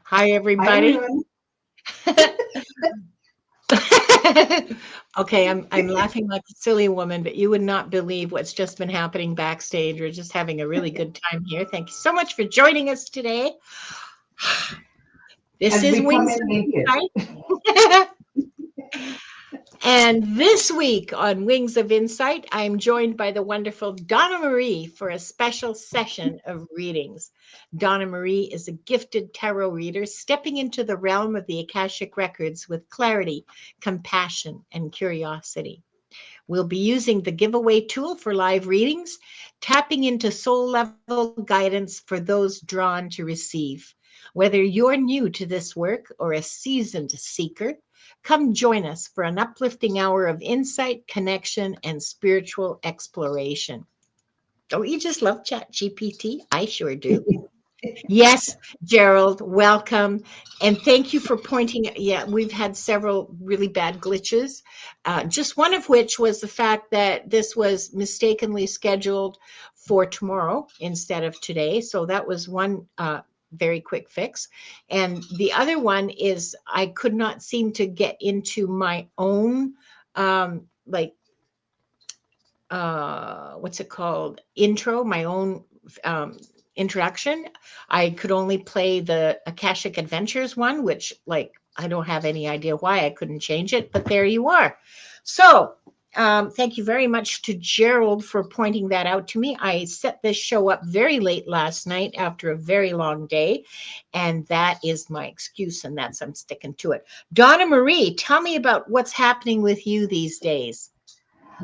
Hi, Hi, everybody. everyone. Okay, I'm laughing like a silly woman, but you would not believe what's just been happening backstage. We're just having a really good time here. Thank you so much for joining us today. This As is we come Wings in of naked. Insight. And this week on Wings of Insight, I'm joined by the wonderful Donna Marie for a special session of readings. Donna Marie is a gifted tarot reader stepping into the realm of the Akashic Records with clarity, compassion, and curiosity. We'll be using the giveaway tool for live readings, tapping into soul level guidance for those drawn to receive. Whether you're new to this work or a seasoned seeker, come join us for an uplifting hour of insight, connection, and spiritual exploration. Don't you just love Chat GPT? I sure do. Yes, Gerald, welcome. And thank you for pointing. Yeah, we've had several really bad glitches. Just one of which was the fact that this was mistakenly scheduled for tomorrow instead of today. So that was one very quick fix. And the other one is I could not seem to get into my own, like, what's it called? Intro, my own um, introduction. I could only play the Akashic Adventures one, which, like, I don't have any idea why I couldn't change it, but there you are. So, thank you very much to Gerald for pointing that out to me. I set this show up very late last night after a very long day, and that is my excuse, and that's I'm sticking to it. Donna Marie, tell me about what's happening with you these days.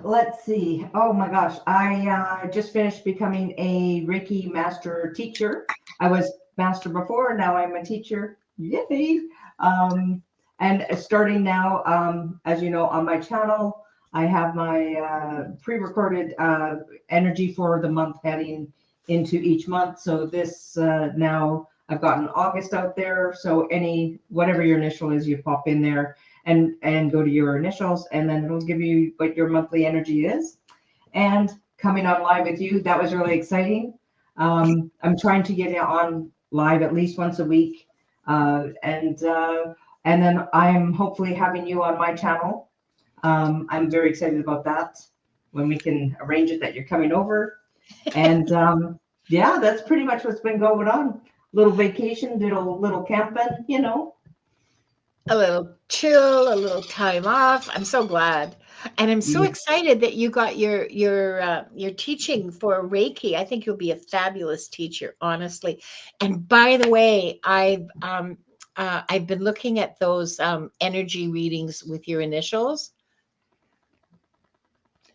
Let's see. Oh my gosh. I just finished becoming a Reiki master teacher. I was master before, now I'm a teacher. Yay. Um, and starting now, as you know, on my channel, I have my pre-recorded energy for the month heading into each month. So this now I've gotten August out there. So whatever your initial is, you pop in there and go to your initials, and then it'll give you what your monthly energy is. And coming on live with you, that was really exciting. I'm trying to get on live at least once a week, and then I'm hopefully having you on my channel. I'm very excited about that when we can arrange it that you're coming over. And yeah, that's pretty much what's been going on. Little vacation, did a little camping. A little chill, a little time off. I'm so glad. And I'm so Yeah. excited that you got your teaching for Reiki. I think you'll be a fabulous teacher, honestly. And by the way, I've been looking at those energy readings with your initials.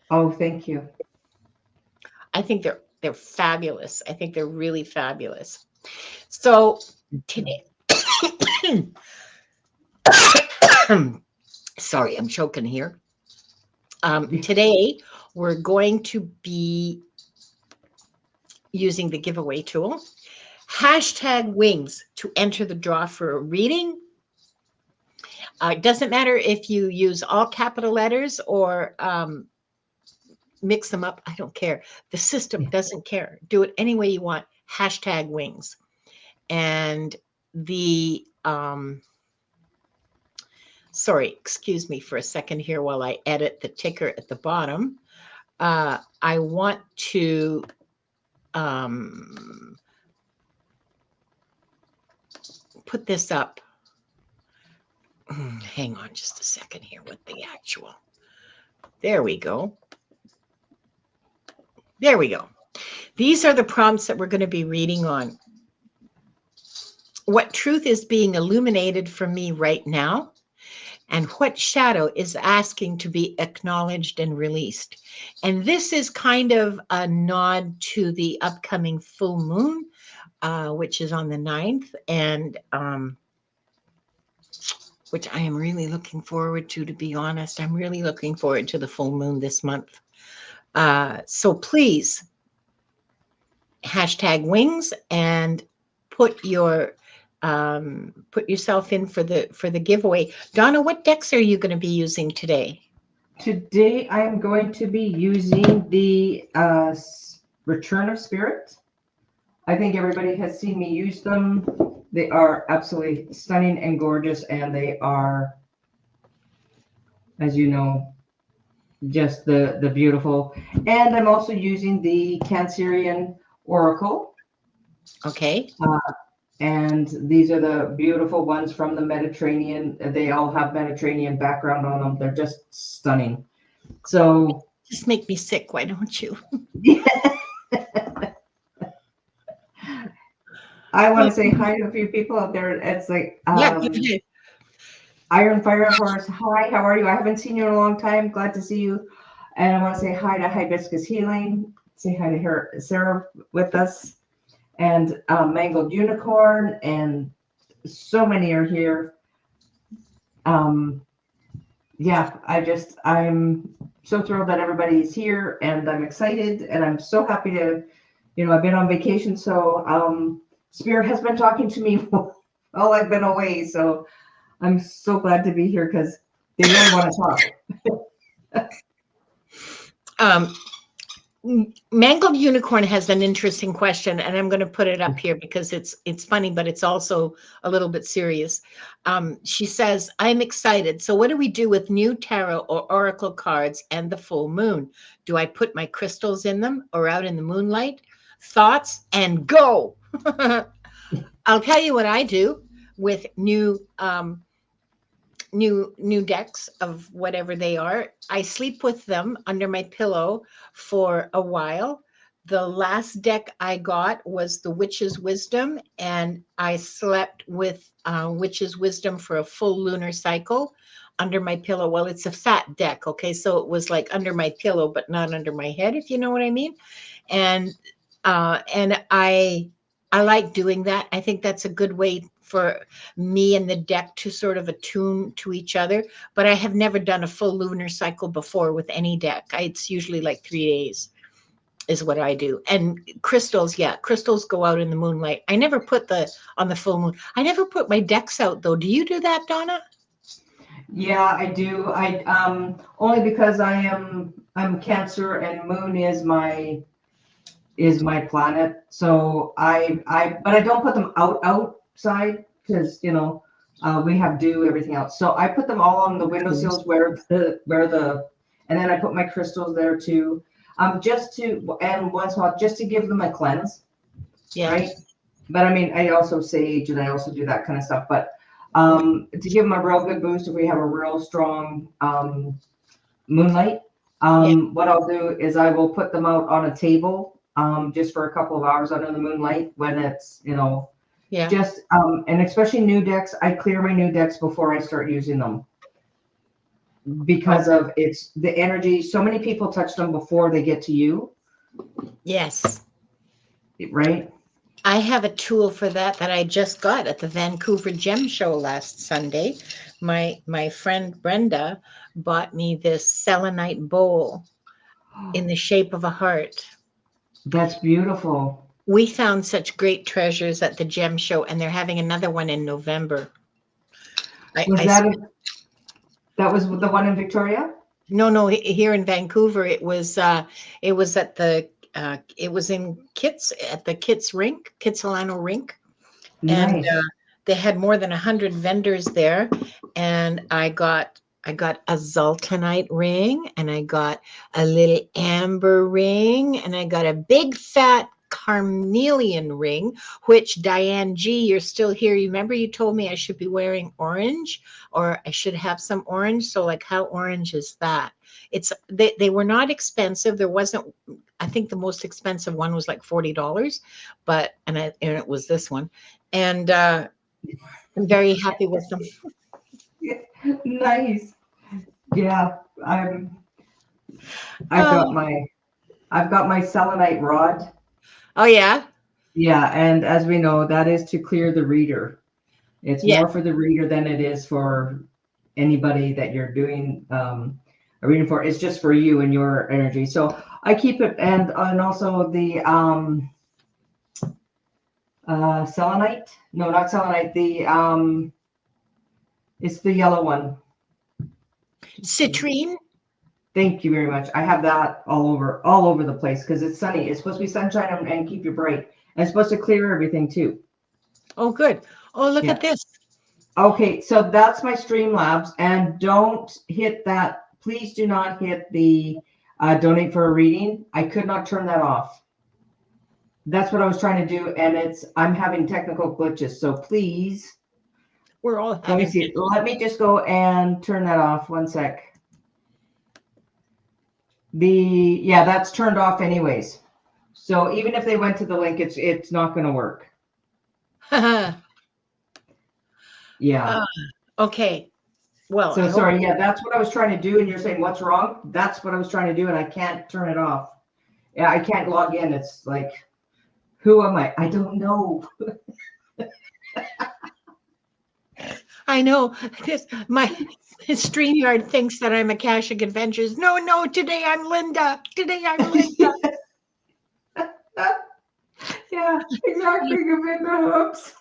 Oh, thank you. I think they're fabulous. I think they're really fabulous. So today, sorry, I'm choking here. Today we're going to be using the giveaway tool. Hashtag wings to enter the draw for a reading. It doesn't matter if you use all capital letters or mix them up. I don't care. The system doesn't care. Do it any way you want. Hashtag wings. And the, sorry, excuse me for a second here while I edit the ticker at the bottom. I want to um, put this up. Hang on just a second here with the actual. There we go. There we go. These are the prompts that we're going to be reading on. What truth is being illuminated for me right now? And what shadow is asking to be acknowledged and released? And this is kind of a nod to the upcoming full moon, which is on the 9th, and which I am really looking forward to be honest. I'm really looking forward to the full moon this month. So please hashtag wings and put put yourself in for the giveaway. Donna, what decks are you going to be using today? Today I am going to be using the Return of Spirit. I think everybody has seen me use them. They are absolutely stunning and gorgeous, and they are, as you know, just the beautiful. And I'm also using the Cancerian Oracle. Okay. And these are the beautiful ones from the Mediterranean. They all have Mediterranean background on them. They're just stunning. So Just make me sick, why don't you? I want to say hi to a few people out there. It's like Yeah, go ahead. Iron Fire Horse. Hi, how are you? I haven't seen you in a long time. Glad to see you. And I want to say hi to Hibiscus Healing. Say hi to her, Sarah, with us, and Mangled Unicorn, and so many are here. Yeah, I'm so thrilled that everybody's here, and I'm excited, and I'm so happy to, I've been on vacation, so Spirit has been talking to me while I've been away, so I'm so glad to be here because they really want to talk. Mangled Unicorn has an interesting question, and I'm going to put it up here because it's funny, but it's also a little bit serious. She says, "I'm excited. So, what do we do with new tarot or oracle cards and the full moon? Do I put my crystals in them or out in the moonlight? Thoughts and go." I'll tell you what I do with new decks of whatever they are. I sleep with them under my pillow for a while. The last deck I got was the Witch's Wisdom, and I slept with Witch's Wisdom for a full lunar cycle under my pillow. Well, it's a fat deck, okay? So it was like under my pillow, but not under my head, if you know what I mean. And I like doing that. I think that's a good way for me and the deck to sort of attune to each other. But I have never done a full lunar cycle before with any deck. It's usually like 3 days is what I do. And crystals, yeah, crystals go out in the moonlight. I never put on the full moon. I never put my decks out though. Do you do that, Donna? Yeah, I do. I only because I'm Cancer, and Moon is my planet. So but I don't put them outside because we have dew, everything else. So I put them all on the windowsills and then I put my crystals there too. And once in a while just to give them a cleanse. Yeah. Right. But I mean, I also sage and I also do that kind of stuff. But to give them a real good boost if we have a real strong moonlight. What I'll do is I will put them out on a table just for a couple of hours under the moonlight when it's, just, and especially new decks. I clear my new decks before I start using them because of it's the energy. So many people touch them before they get to you. Yes. Right. I have a tool for that I just got at the Vancouver Gem Show last Sunday. My friend Brenda bought me this selenite bowl in the shape of a heart. That's beautiful. We found such great treasures at the Gem Show, and they're having another one in November. That was the one in Victoria? No, here in Vancouver. It was at the it was in Kits at the Kitsilano rink. Nice. And they had more than 100 vendors there, and I got a zoltanite ring, and I got a little amber ring, and I got a big fat carnelian ring, which Diane G, you're still here. You remember you told me I should be wearing orange, or I should have some orange. So like, how orange is that? They were not expensive. There wasn't, I think the most expensive one was like $40, and it was this one. And I'm very happy with them. Nice. Yeah, I've got my selenite rod. Oh yeah. Yeah, and as we know, that is to clear the reader. It's more for the reader than it is for anybody that you're doing a reading for. It's just for you and your energy. So I keep it, and also the selenite. No, not selenite. It's the yellow one. Citrine. Thank you very much. I have that all over the place because it's sunny. It's supposed to be sunshine and keep you bright. And it's supposed to clear everything too. Oh, good. Oh, look at Yeah. this. Okay, so that's my Streamlabs, and don't hit that. Please do not hit the donate for a reading. I could not turn that off. That's what I was trying to do, and I'm having technical glitches. So please, We're all let me having. see. Let me just go and turn that off. One sec. Yeah, that's turned off anyways. So even if they went to the link, it's not going to work. Yeah. Okay. Well, So sorry. Yeah, that's what I was trying to do, and you're saying what's wrong? That's what I was trying to do, and I can't turn it off. Yeah, I can't log in. It's like, who am I? I don't know. I know this. My StreamYard thinks that I'm Akashic Adventures. No, no. Today I'm Linda. Today I'm Linda. Yeah, exactly. You've been the hoops.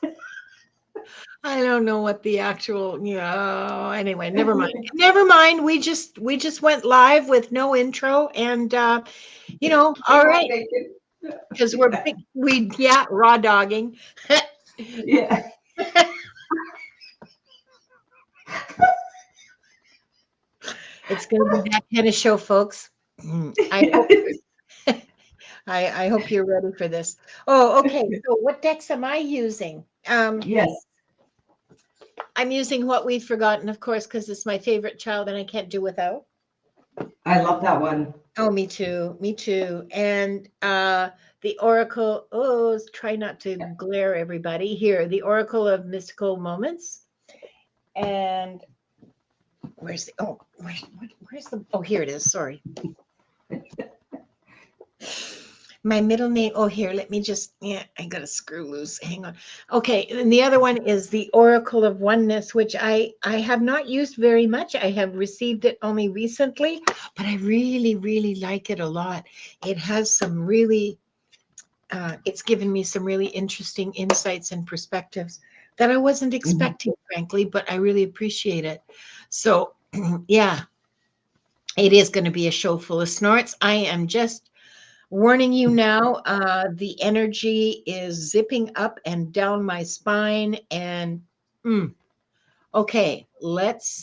I don't know what the actual, anyway, never mind. Never mind. We just went live with no intro and all right. Because we're big, raw dogging. Yeah. It's gonna be that kind of show, folks. I hope I hope you're ready for this. Oh, okay. So what decks am I using? Yes. I'm using What We've Forgotten, of course, because it's my favorite child and I can't do without. I love that one. Oh, me too. Me too. And the Oracle, try not to glare everybody here. The Oracle of Mystical Moments. And where's here it is. Sorry. My middle name. Oh, here, let me just, I got a screw loose. Hang on. Okay. And the other one is the Oracle of Oneness, which I have not used very much. I have received it only recently, but I really, really like it a lot. It has some really, it's given me some really interesting insights and perspectives that I wasn't expecting, frankly, but I really appreciate it. So, yeah, it is going to be a show full of snorts. I am just warning you now, the energy is zipping up and down my spine. And okay, let's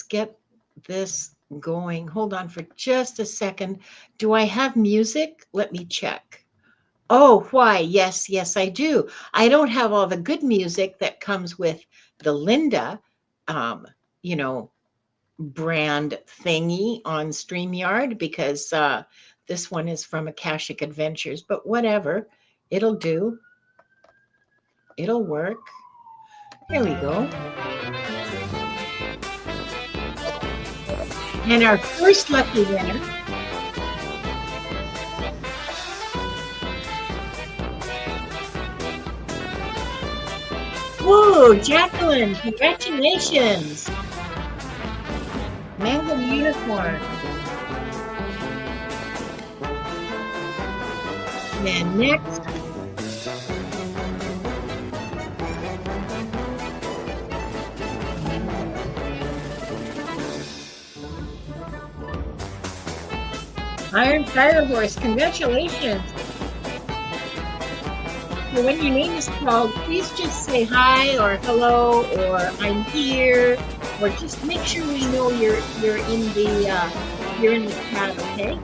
get this going. Hold on for just a second. Do I have music? Let me check. Oh, why? Yes, yes, I do. I don't have all the good music that comes with the Linda, you know, brand thingy on StreamYard because this one is from Akashic Adventures, but whatever, it'll do. It'll work. Here we go. And our first lucky winner whoa, Jacqueline, congratulations. Mango Unicorn. And next, Iron Fire Horse, congratulations. So when your name is called, please just say hi or hello or I'm here, or just make sure we know you're in the chat, okay?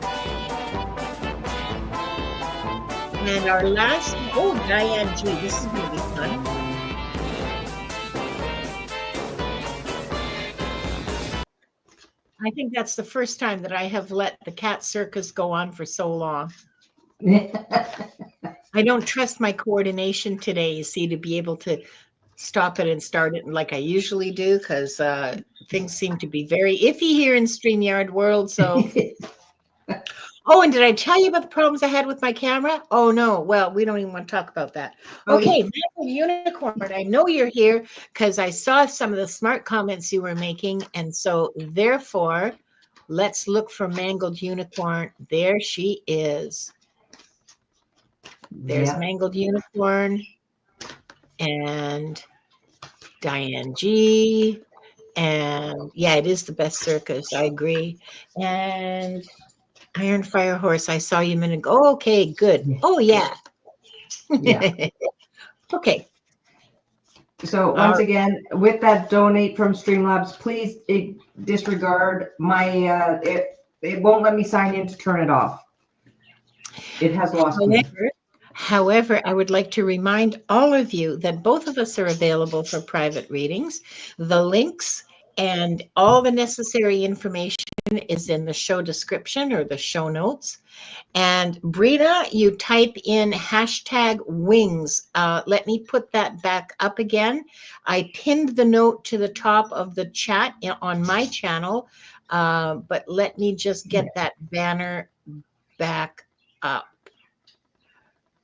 And our last, Diane G, this is gonna be fun. I think that's the first time that I have let the cat circus go on for so long. I don't trust my coordination today, you see, to be able to stop it and start it like I usually do, because things seem to be very iffy here in StreamYard world. So, and did I tell you about the problems I had with my camera? Oh no, well, we don't even want to talk about that. Okay, Unicorn, I know you're here because I saw some of the smart comments you were making, and so therefore, let's look for Mangled Unicorn. There she is. There's Mangled Unicorn and Diane G. And yeah, it is the best circus. I agree. And Iron Fire Horse, I saw you a minute ago. Oh, okay, good. Oh, yeah. Okay. So once again, with that donate from Streamlabs, please disregard my, it won't let me sign in to turn it off. It has lost me. However, I would like to remind all of you that both of us are available for private readings. The links and all the necessary information is in the show description or the show notes. And Brina, you type in #wings. Let me put that back up again. I pinned the note to the top of the chat on my channel, but let me just get that banner back up.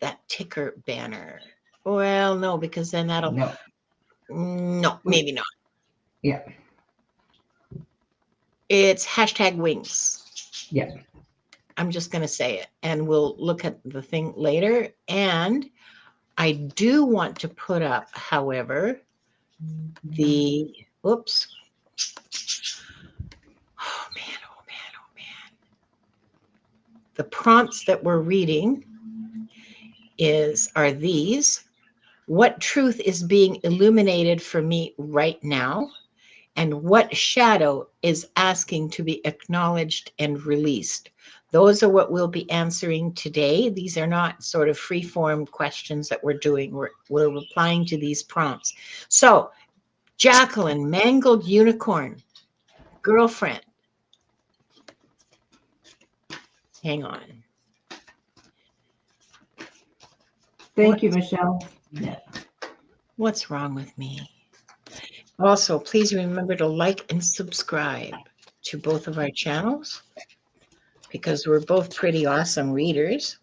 That ticker banner. Well, no, because then that'll... No, maybe not. Yeah. It's #wings. Yeah. I'm just going to say it, and we'll look at the thing later. And I do want to put up, however, the, oops. Oh man, oh man, oh man. The prompts that we're reading are these. What truth is being illuminated for me right now? And what shadow is asking to be acknowledged and released? Those are what we'll be answering today. These are not sort of free-form questions that we're doing. We're replying to these prompts. So, Jacqueline, mangled unicorn, girlfriend. Hang on. Thank you, Michelle. Yeah. What's wrong with me? Also, please remember to like and subscribe to both of our channels because we're both pretty awesome readers.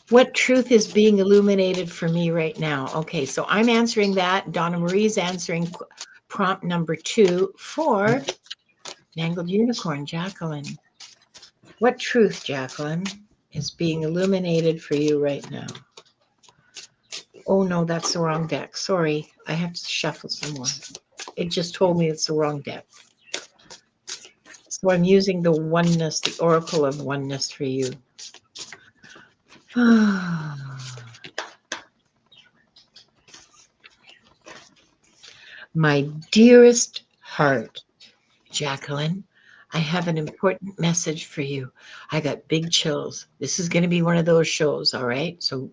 What truth is being illuminated for me right now? Okay, so I'm answering that. Donna Marie's answering prompt number 2 for Mangled Unicorn, Jacqueline. What truth, Jacqueline, is being illuminated for you right now? Oh no, that's the wrong deck. Sorry, I have to shuffle some more. It just told me it's the wrong deck. So I'm using the oneness, the oracle of oneness for you. My dearest heart, Jacqueline, I have an important message for you. I got big chills. This is going to be one of those shows, all right? So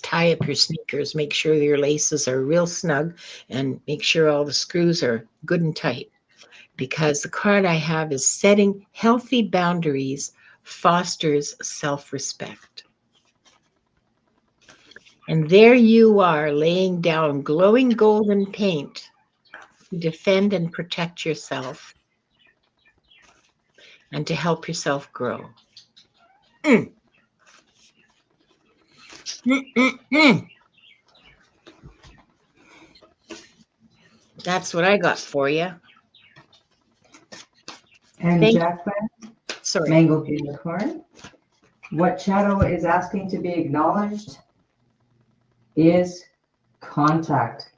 tie up your sneakers, make sure your laces are real snug, and make sure all the screws are good and tight. Because the card I have is setting healthy boundaries fosters self-respect. And there you are laying down glowing golden paint to defend and protect yourself and to help yourself grow. That's what I got for you. And Jacqueline, sorry. Mangled Unicorn. What shadow is asking to be acknowledged is contact.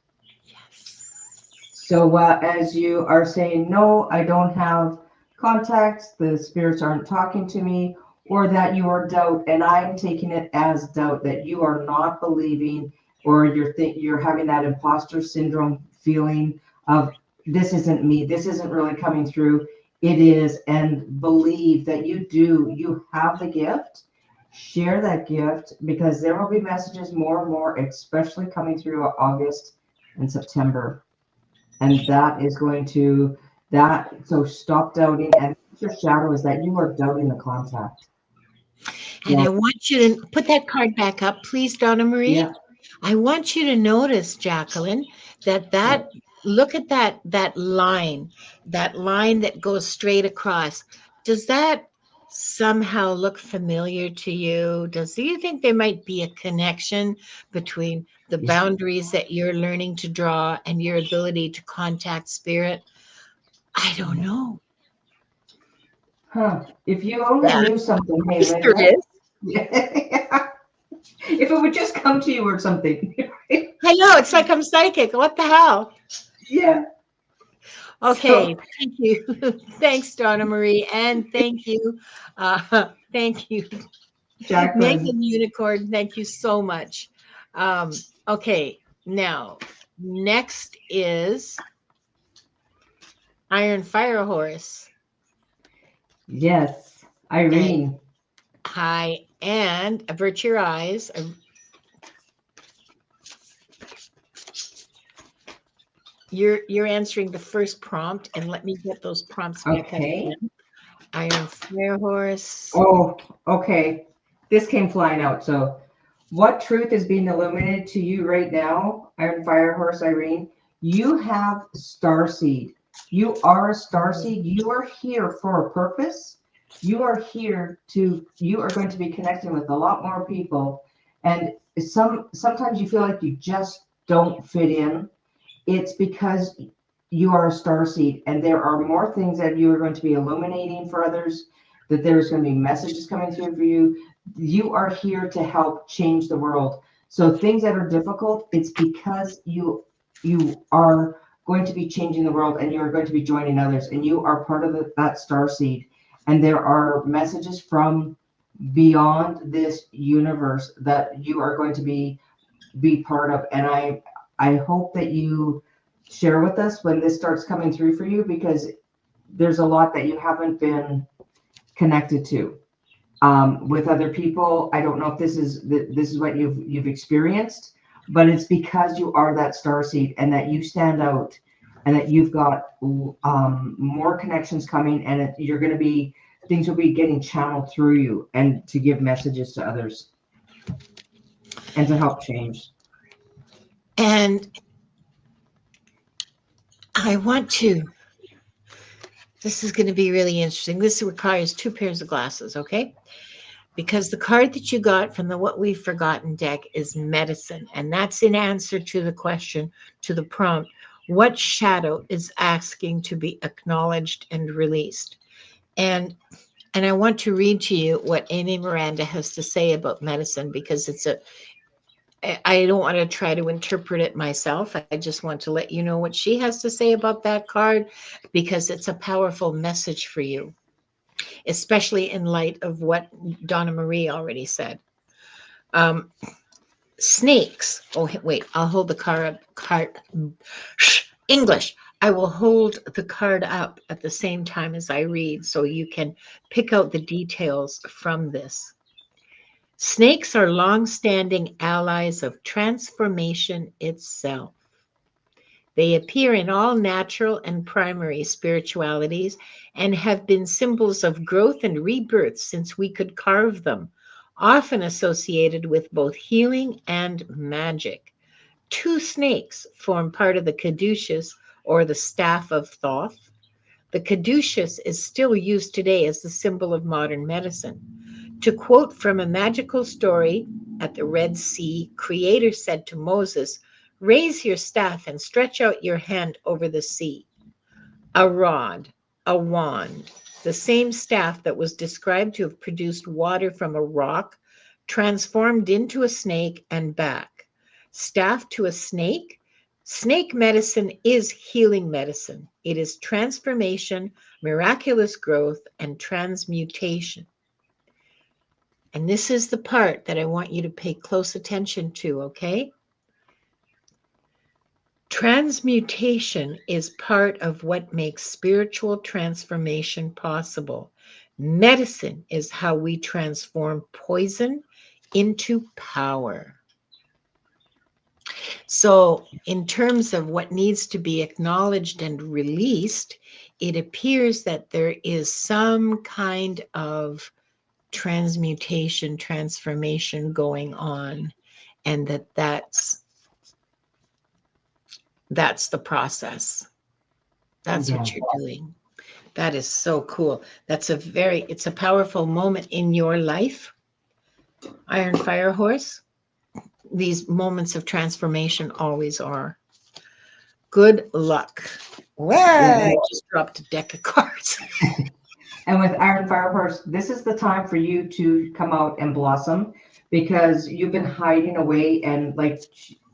Yes. So as you are saying, no, I don't have contacts, the spirits aren't talking to me, or that you are doubt, and I'm taking it as doubt, that you are not believing, or you're having that imposter syndrome feeling of this isn't me, this isn't really coming through. It is, and believe that you have the gift. Share that gift, because there will be messages more and more, especially coming through August and September. And that is going to, so stop doubting. And your shadow is that you are doubting the contact. And I want you to put that card back up, please, Donna Marie. Yeah. I want you to notice, Jacqueline, that look at that line that goes straight across. Does that somehow look familiar to you? Do you think there might be a connection between the boundaries that you're learning to draw and your ability to contact spirit? I don't know. Huh. If you only knew something, hey, Linda. Yeah. If it would just come to you or something. I know, it's like I'm psychic. What the hell? Yeah. Okay, so, thank you. Thanks, Donna Marie, and thank you. Thank you, Jacqueline. Megan Unicorn, thank you so much. Okay, now next is Iron Fire Horse. Yes, And Irene. hi, and avert your eyes. You're answering the first prompt, and let me get those prompts back up Okay. again. Iron Fire Horse. Oh, okay. This came flying out. So, what truth is being illuminated to you right now, Iron Fire Horse Irene? You have starseed. You are a starseed. You are here for a purpose. You are here to. You are going to be connecting with a lot more people, and sometimes you feel like you just don't fit in. It's because you are a star seed and there are more things that you are going to be illuminating for others, that there's going to be messages coming through for you. You are here to help change the world. So things that are difficult, it's because you are going to be changing the world and you're going to be joining others and you are part of that star seed. And there are messages from beyond this universe that you are going to be part of. And I hope that you share with us when this starts coming through for you, because there's a lot that you haven't been connected to with other people. I don't know if this is what you've experienced, but it's because you are that star seed and that you stand out and that you've got more connections coming, and you're going to be, things will be getting channeled through you and to give messages to others and to help change. And I want to, this is going to be really interesting. This requires 2 pairs of glasses, okay? Because the card that you got from the What We've Forgotten deck is medicine. And that's in answer to the question, to the prompt, what shadow is asking to be acknowledged and released? And I want to read to you what Amy Miranda has to say about medicine, because I don't want to try to interpret it myself. I just want to let you know what she has to say about that card, because it's a powerful message for you, especially in light of what Donna Marie already said. Um, Snakes. Oh, wait, I'll hold the card. English. I will hold the card up at the same time as I read so you can pick out the details from this. Snakes are long-standing allies of transformation itself. They appear in all natural and primary spiritualities and have been symbols of growth and rebirth since we could carve them, often associated with both healing and magic. 2 snakes form part of the caduceus, or the staff of Thoth. The caduceus is still used today as the symbol of modern medicine. To quote from a magical story at the Red Sea, Creator said to Moses, "Raise your staff and stretch out your hand over the sea." A rod, a wand, the same staff that was described to have produced water from a rock, transformed into a snake and back. Staff to a snake? Snake medicine is healing medicine. It is transformation, miraculous growth, and transmutation. And this is the part that I want you to pay close attention to, okay? Transmutation is part of what makes spiritual transformation possible. Medicine is how we transform poison into power. So, in terms of what needs to be acknowledged and released, it appears that there is some kind of transmutation, transformation going on, and that's the process. That's Yeah. what you're doing. That is so cool. It's a powerful moment in your life, Iron Fire Horse. These moments of transformation always are. Good luck. Yeah. Well, I just dropped a deck of cards. And with Iron Fire Horse, this is the time for you to come out and blossom, because you've been hiding away. And like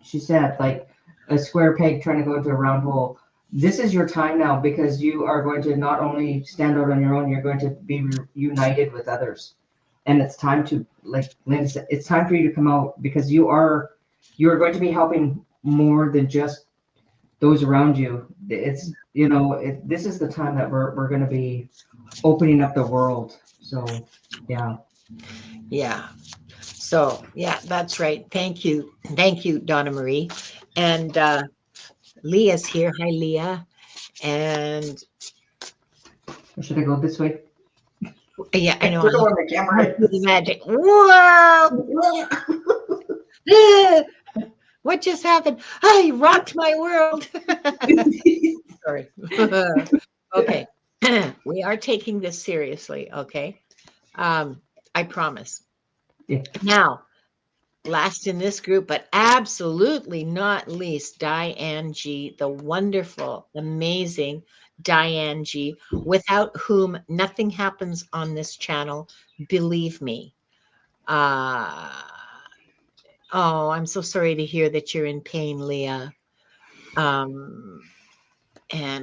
she said, like a square peg trying to go into a round hole. This is your time now, because you are going to not only stand out on your own, you're going to be united with others. And it's time to, like Linda said, it's time for you to come out, because you are you are going to be helping more than just those around you. It's, this is the time that we're going to be opening up the world. So, yeah. Yeah. So, yeah, that's right. Thank you. Thank you, Donna Marie. And Leah's here. Hi, Leah. And Should I go this way? yeah, I I know. don't know where my camera The is. magic. Whoa! What just happened? I rocked my world. Sorry. Okay. We are taking this seriously. Okay. I promise. Yeah. Now, last in this group, but absolutely not least, Diane G, the wonderful, amazing Diane G, without whom nothing happens on this channel. Believe me. Oh, I'm so sorry to hear that you're in pain, Leah. And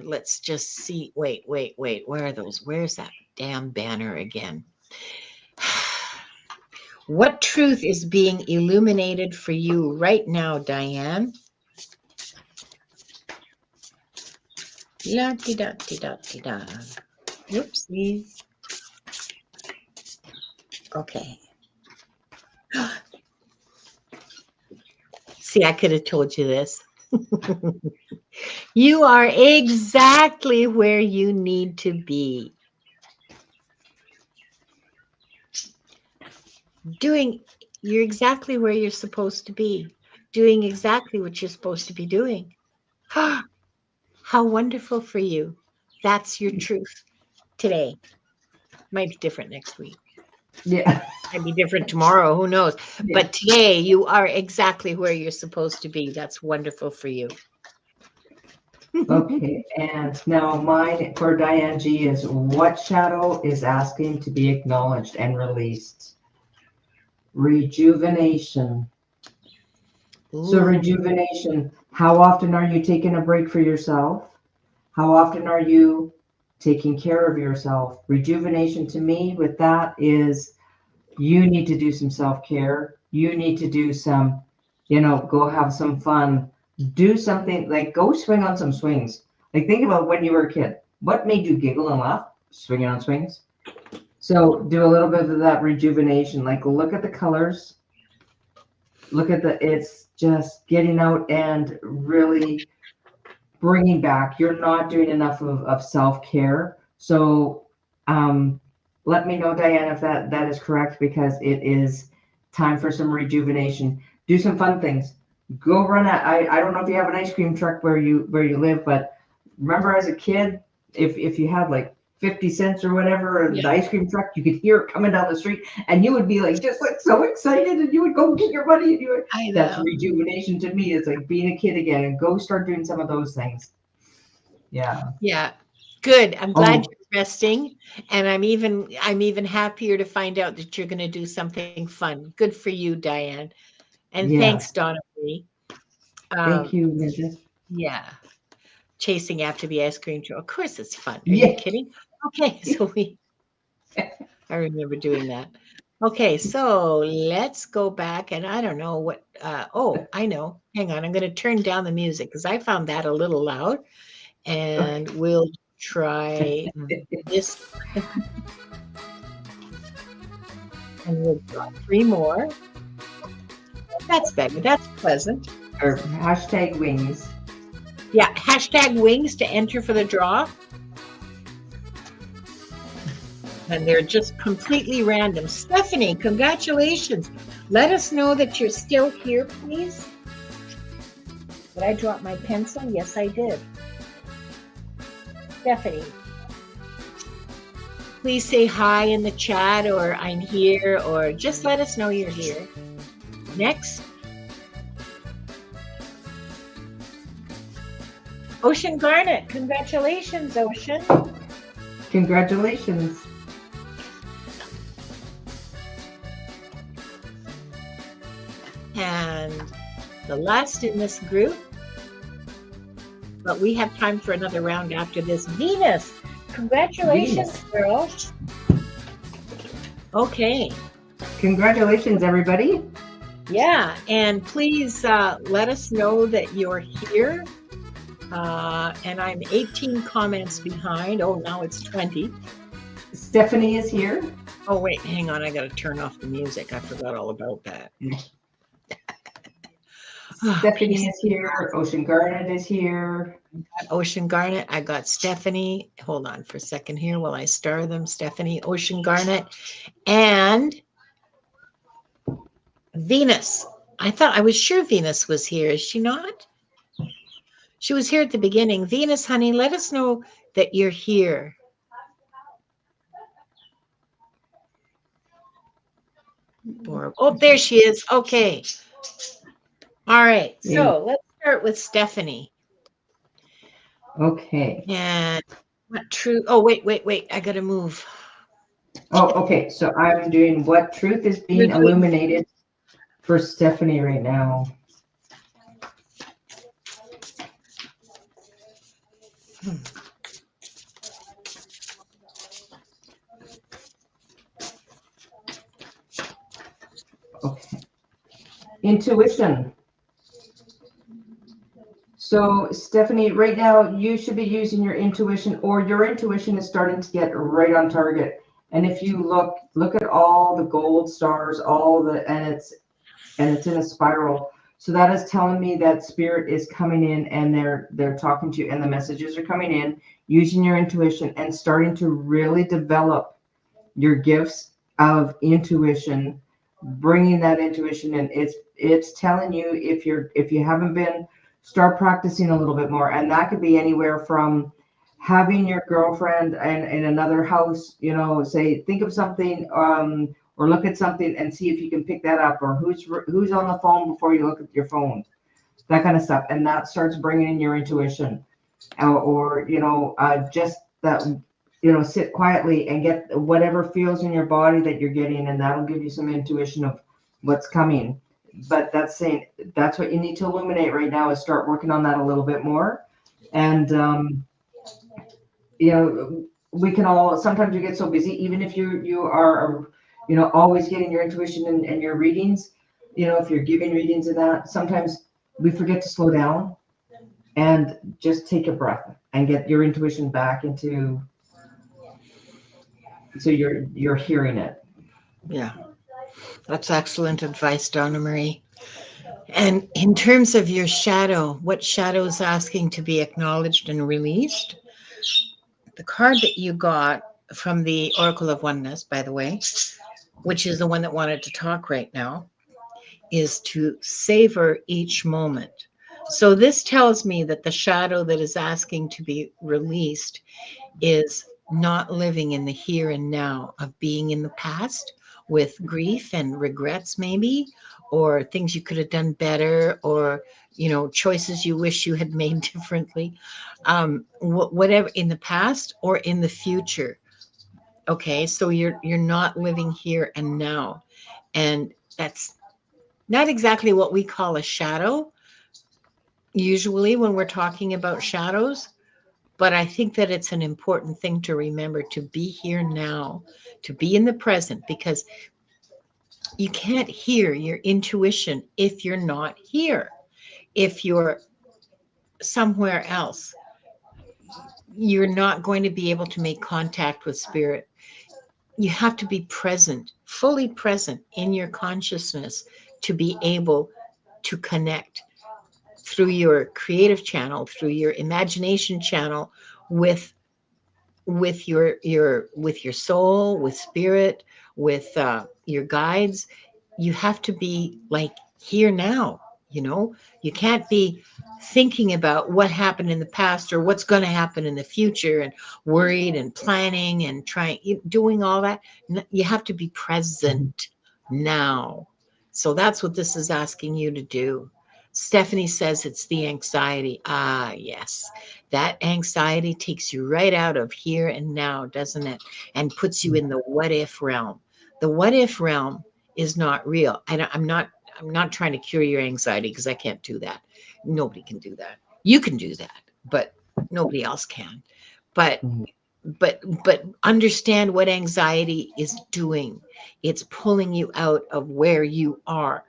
let's just see. Wait. Where are those? Where's that damn banner again? What truth is being illuminated for you right now, Diane? La di da di da di da. Whoopsies. Okay. See, I could have told you this. You are exactly where you need to be. You're exactly where you're supposed to be. Doing exactly what you're supposed to be doing. How wonderful for you. That's your truth today. Might be different next week. Yeah. Might be different tomorrow. Who knows? Yeah. But today you are exactly where you're supposed to be. That's wonderful for you. Okay. And now mine for Diane G is, what shadow is asking to be acknowledged and released? Rejuvenation. So Ooh, rejuvenation, how often are you taking a break for yourself? How often are you taking care of yourself? Rejuvenation to me with that is, you need to do some self-care. You need to do some, go have some fun. Do something like go swing on some swings. Like think about when you were a kid. What made you giggle and laugh? Swinging on swings. So do a little bit of that rejuvenation. Like look at the colors. It's just getting out and really bringing back. You're not doing enough of self-care. So let me know, Diane, if that is correct, because it is time for some rejuvenation. Do some fun things. Go run I don't know if you have an ice cream truck where you live, but remember as a kid, if you had like 50 cents or whatever in the ice cream truck, you could hear it coming down the street and you would be like just like so excited, and you would go get your money and that's rejuvenation to me. It's like being a kid again, and go start doing some of those things. Yeah. Good. I'm glad you're resting, and I'm even happier to find out that you're going to do something fun. Good for you, Diane. And thanks, Donna Marie. Thank you, Linda. Yeah. Chasing after the ice cream truck. Of course it's fun. Are you kidding? Okay, so I remember doing that. Okay, so let's go back, and I don't know what I know. Hang on, I'm going to turn down the music because I found that a little loud, and we'll try this. And we'll draw 3 more. That's better. That's pleasant. Or hashtag wings. Yeah, hashtag wings to enter for the draw. And they're just completely random. Stephanie, congratulations. Let us know that you're still here, please. Did I drop my pencil? Yes, I did. Stephanie, please say hi in the chat, or I'm here, or just let us know you're here. Next. Ocean Garnet. Congratulations, Ocean. Congratulations. And the last in this group, but we have time for another round after this. Venus, congratulations, girl. Okay. Congratulations, everybody. Yeah, and please let us know that you're here. And I'm 18 comments behind. Oh, now it's 20. Stephanie is here. Oh, wait, hang on. I got to turn off the music. I forgot all about that. Oh, Stephanie is here. Ocean Garnet is here. Ocean Garnet. I got Stephanie. Hold on for a second here while I star them. Stephanie, Ocean Garnet, and Venus. I was sure Venus was here. Is she not? She was here at the beginning. Venus, honey, let us know that you're here. Oh, there she is. Okay. All right. So let's start with Stephanie. Okay. And what truth? Oh, wait. I got to move. Oh, okay. So I'm doing what truth is being illuminated for Stephanie right now. Okay. Intuition. So Stephanie, right now you should be using your intuition, or your intuition is starting to get right on target. And if you look at all the gold stars, and it's in a spiral. So that is telling me that spirit is coming in, and they're talking to you, and the messages are coming in using your intuition and starting to really develop your gifts of intuition, bringing that intuition in. It's telling you, if you haven't been, start practicing a little bit more. And that could be anywhere from having your girlfriend in another house, say, think of something, or look at something and see if you can pick that up, or who's on the phone before you look at your phone, that kind of stuff. And that starts bringing in your intuition. Or just that, sit quietly and get whatever feels in your body that you're getting, and that'll give you some intuition of what's coming. But that's saying that's what you need to illuminate right now, is start working on that a little bit more. And we can all, sometimes you get so busy, even if you are always getting your intuition and your readings, if you're giving readings and that, sometimes we forget to slow down and just take a breath and get your intuition back into, so you're hearing it. Yeah, that's excellent advice, Donna Marie. And in terms of your shadow, what shadow is asking to be acknowledged and released? The card that you got from the Oracle of Oneness, by the way, which is the one that wanted to talk right now, is to savor each moment. So this tells me that the shadow that is asking to be released is not living in the here and now, of being in the past with grief and regrets, maybe, or things you could have done better, or choices you wish you had made differently, whatever, in the past or in the future. Okay, so you're not living here and now, and that's not exactly what we call a shadow usually when we're talking about shadows. But I think that it's an important thing to remember, to be here now, to be in the present, because you can't hear your intuition if you're not here. If you're somewhere else, you're not going to be able to make contact with spirit. You have to be present, fully present in your consciousness, to be able to connect through your creative channel, through your imagination channel, with your soul, with spirit, with your guides. You have to be like here now. You can't be thinking about what happened in the past or what's going to happen in the future, and worried and planning and doing all that. You have to be present now. So that's what this is asking you to do. Stephanie says it's the anxiety. Ah, yes. That anxiety takes you right out of here and now, doesn't it? And puts you in the what if realm. The what if realm is not real. I'm not trying to cure your anxiety, because I can't do that. Nobody can do that. You can do that, but nobody else can. But but understand what anxiety is doing. It's pulling you out of where you are.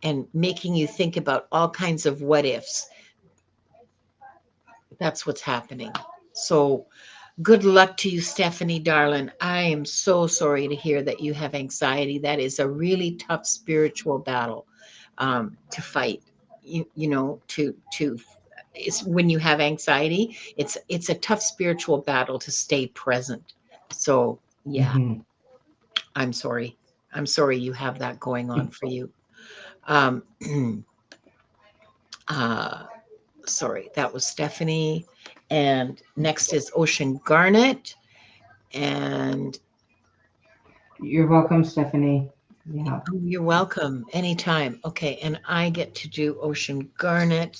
and making you think about all kinds of what ifs. That's what's happening. So good luck to you, Stephanie, darling. I am so sorry to hear that you have anxiety. That is a really tough spiritual battle to fight. To it's when you have anxiety, it's a tough spiritual battle to stay present. So yeah, Hmm. I'm sorry. I'm sorry you have that going on for you. Um, uh, sorry, that was Stephanie. And next is Ocean Garnet. And You're welcome, Stephanie. Yeah. oh, you're welcome anytime. Okay, and I get to do Ocean Garnet.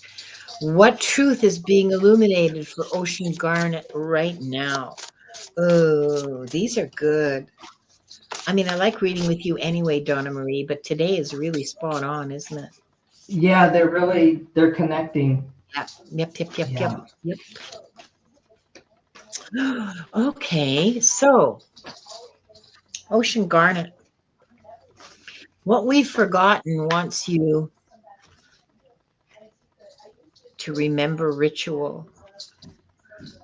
What truth is being illuminated for Ocean Garnet right now? Oh, these are good. I mean, I like reading with you anyway, Donna Marie, but today is really spot on, isn't it? Yeah, they're connecting. Yep, yep, yep, yep, yep, Yeah. yep. Okay, so Ocean Garnet, what we've forgotten wants you to remember ritual.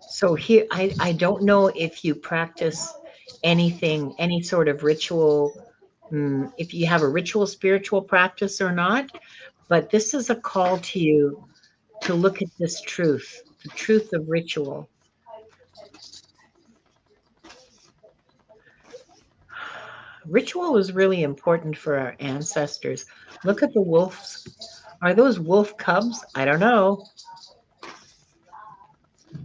So here, I don't know if you practice anything, any sort of ritual, if you have a ritual spiritual practice or not, but this is a call to you to look at this truth, the truth of ritual. Ritual was really important for our ancestors. Look at the wolves. Are those wolf cubs? I don't know,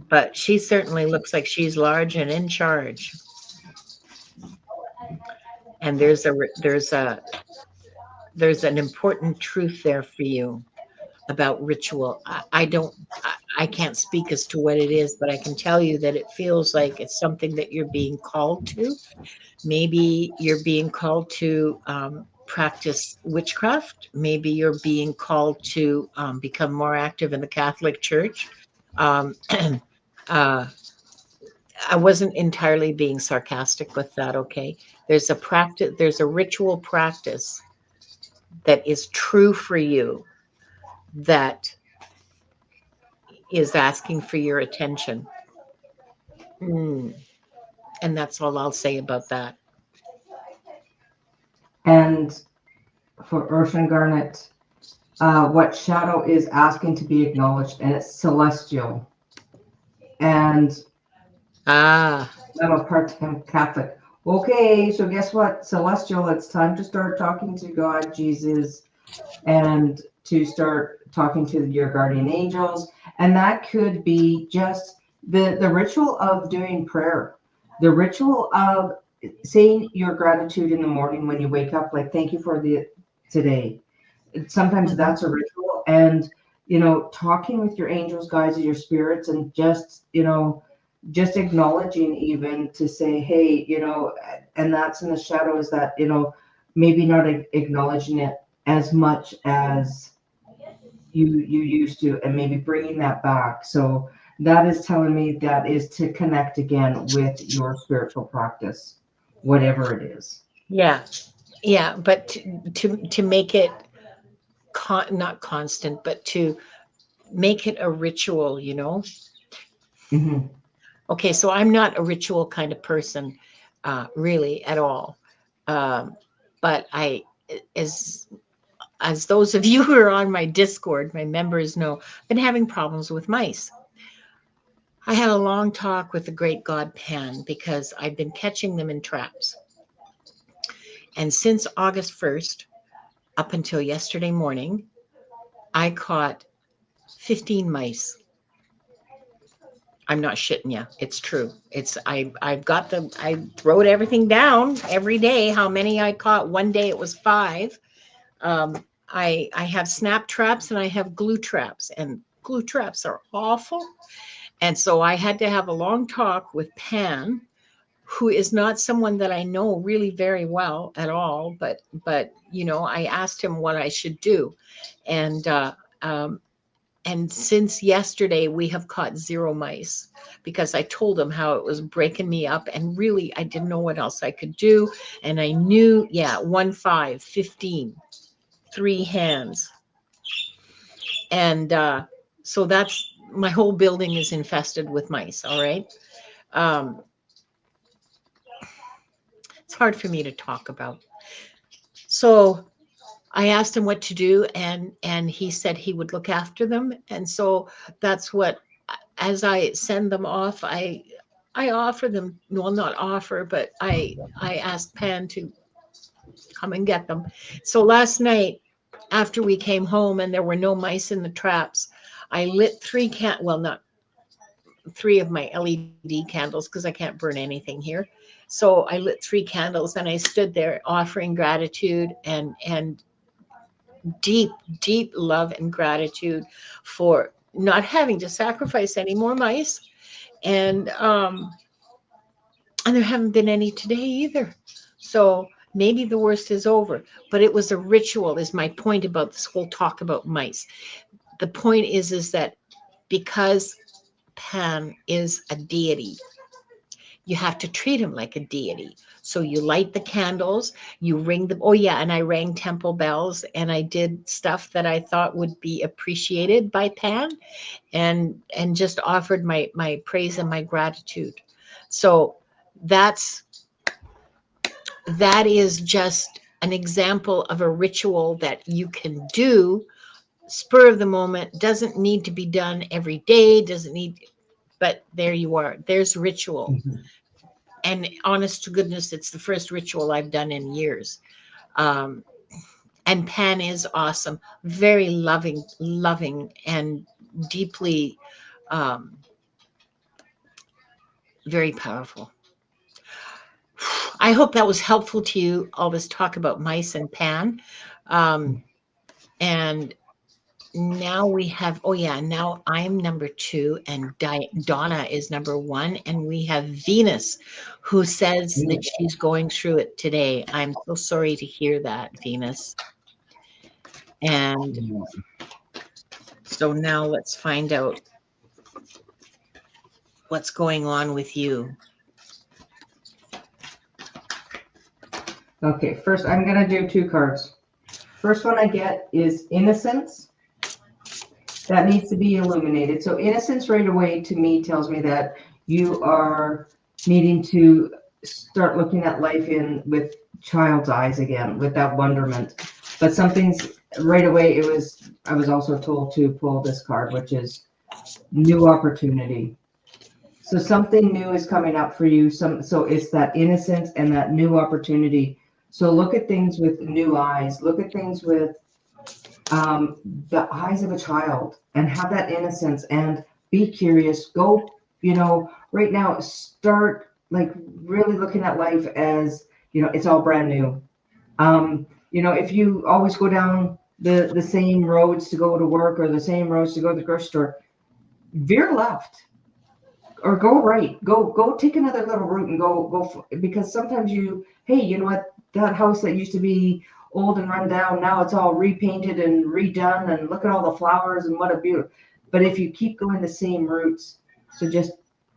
but she certainly looks like she's large and in charge. And there's an important truth there for you about ritual. I don't, I can't speak as to what it is, but I can tell you that it feels like it's something that you're being called to. Maybe you're being called to practice witchcraft. Maybe you're being called to become more active in the Catholic Church. Um, uh, I wasn't entirely being sarcastic with that. Okay, there's a practice. There's a ritual practice that is true for you that is asking for your attention. Mm, and that's all I'll say about that. And for Ocean Garnet, what shadow is asking to be acknowledged, and it's celestial. And Ah, I'm a part-time Catholic. Okay, so guess what? Celestial, it's time to start talking to God, Jesus, and to start talking to your guardian angels. And that could be just the ritual of doing prayer, the ritual of saying your gratitude in the morning when you wake up, like thank you for the today. Sometimes mhm. that's a ritual, and talking with your angels, guides, and your spirits, and just acknowledging, even to say, hey, and that's in the shadows, that maybe not acknowledging it as much as you used to, and maybe bringing that back. So that is telling me that is to connect again with your spiritual practice, whatever it is. Yeah, yeah, but to make it not constant, but to make it a ritual, you know? Hmm. Okay, so I'm not a ritual kind of person, really at all. Um, but as as those of you who are on my Discord, my members know, I've been having problems with mice. I had a long talk with the great god Pan because I've been catching them in traps. And since August 1st, up until yesterday morning, I caught 15 mice. I'm not shitting you. It's true. I've got I wrote everything down every day, how many I caught. One day it was 5. I have snap traps and I have glue traps, and glue traps are awful. And so I had to have a long talk with Pan, who is not someone that I know really very well at all, but I asked him what I should do. And um, and since yesterday, we have caught 0 mice because I told him how it was breaking me up. And really, I didn't know what else I could do. And I knew, yeah, 1, 5, 15. 3 hands. And so that's my whole building is infested with mice. All right. Um, it's hard for me to talk about. So I asked him what to do, and he said he would look after them. And so that's what, as I send them off, I offer them, well, not offer, but I asked Pan to come and get them. So last night, after we came home and there were no mice in the traps, I lit 3 well, not 3 of my LED candles because I can't burn anything here. So I lit 3 candles and I stood there offering gratitude and deep, deep love and gratitude for not having to sacrifice any more mice. And there haven't been any today either. So maybe the worst is over. But it was a ritual, is my point about this whole talk about mice. The point is that because Pan is a deity, you have to treat him like a deity. So you light the candles, you ring them. Oh yeah, and I rang temple bells and I did stuff that I thought would be appreciated by Pan, and just offered my praise and my gratitude. So that's that is just an example of a ritual that you can do spur of the moment. Doesn't need to be done every day, doesn't need, but there you are, there's ritual. And honest to goodness, it's the first ritual I've done in years. um, and Pan is awesome, very loving and deeply, um, very powerful. I hope that was helpful to you, all this talk about mice and Pan. Um, and now we have, oh yeah, now I'm number 2 and Donna is number 1. And we have Venus, who says that she's going through it today. I'm so sorry to hear that, Venus. And so now let's find out what's going on with you. Okay, first I'm going to do 2 cards. First one I get is innocence. That needs to be illuminated. So innocence right away to me tells me that you are needing to start looking at life in with child's eyes again, with that wonderment. But something's right away, I was also told to pull this card, which is new opportunity. So something new is coming up for you. So it's that innocence and that new opportunity. So look at things with new eyes. Look at things with the eyes of a child, and have that innocence and be curious. Go, right now, start like really looking at life as, it's all brand new. If you always go down the same roads to go to work or the same roads to go to the grocery store, veer left or go right. Go take another little route and go because sometimes hey, you know what? That house that used to be old and run down, now it's all repainted and redone, and look at all the flowers and what a beauty. But if you keep going the same routes, so just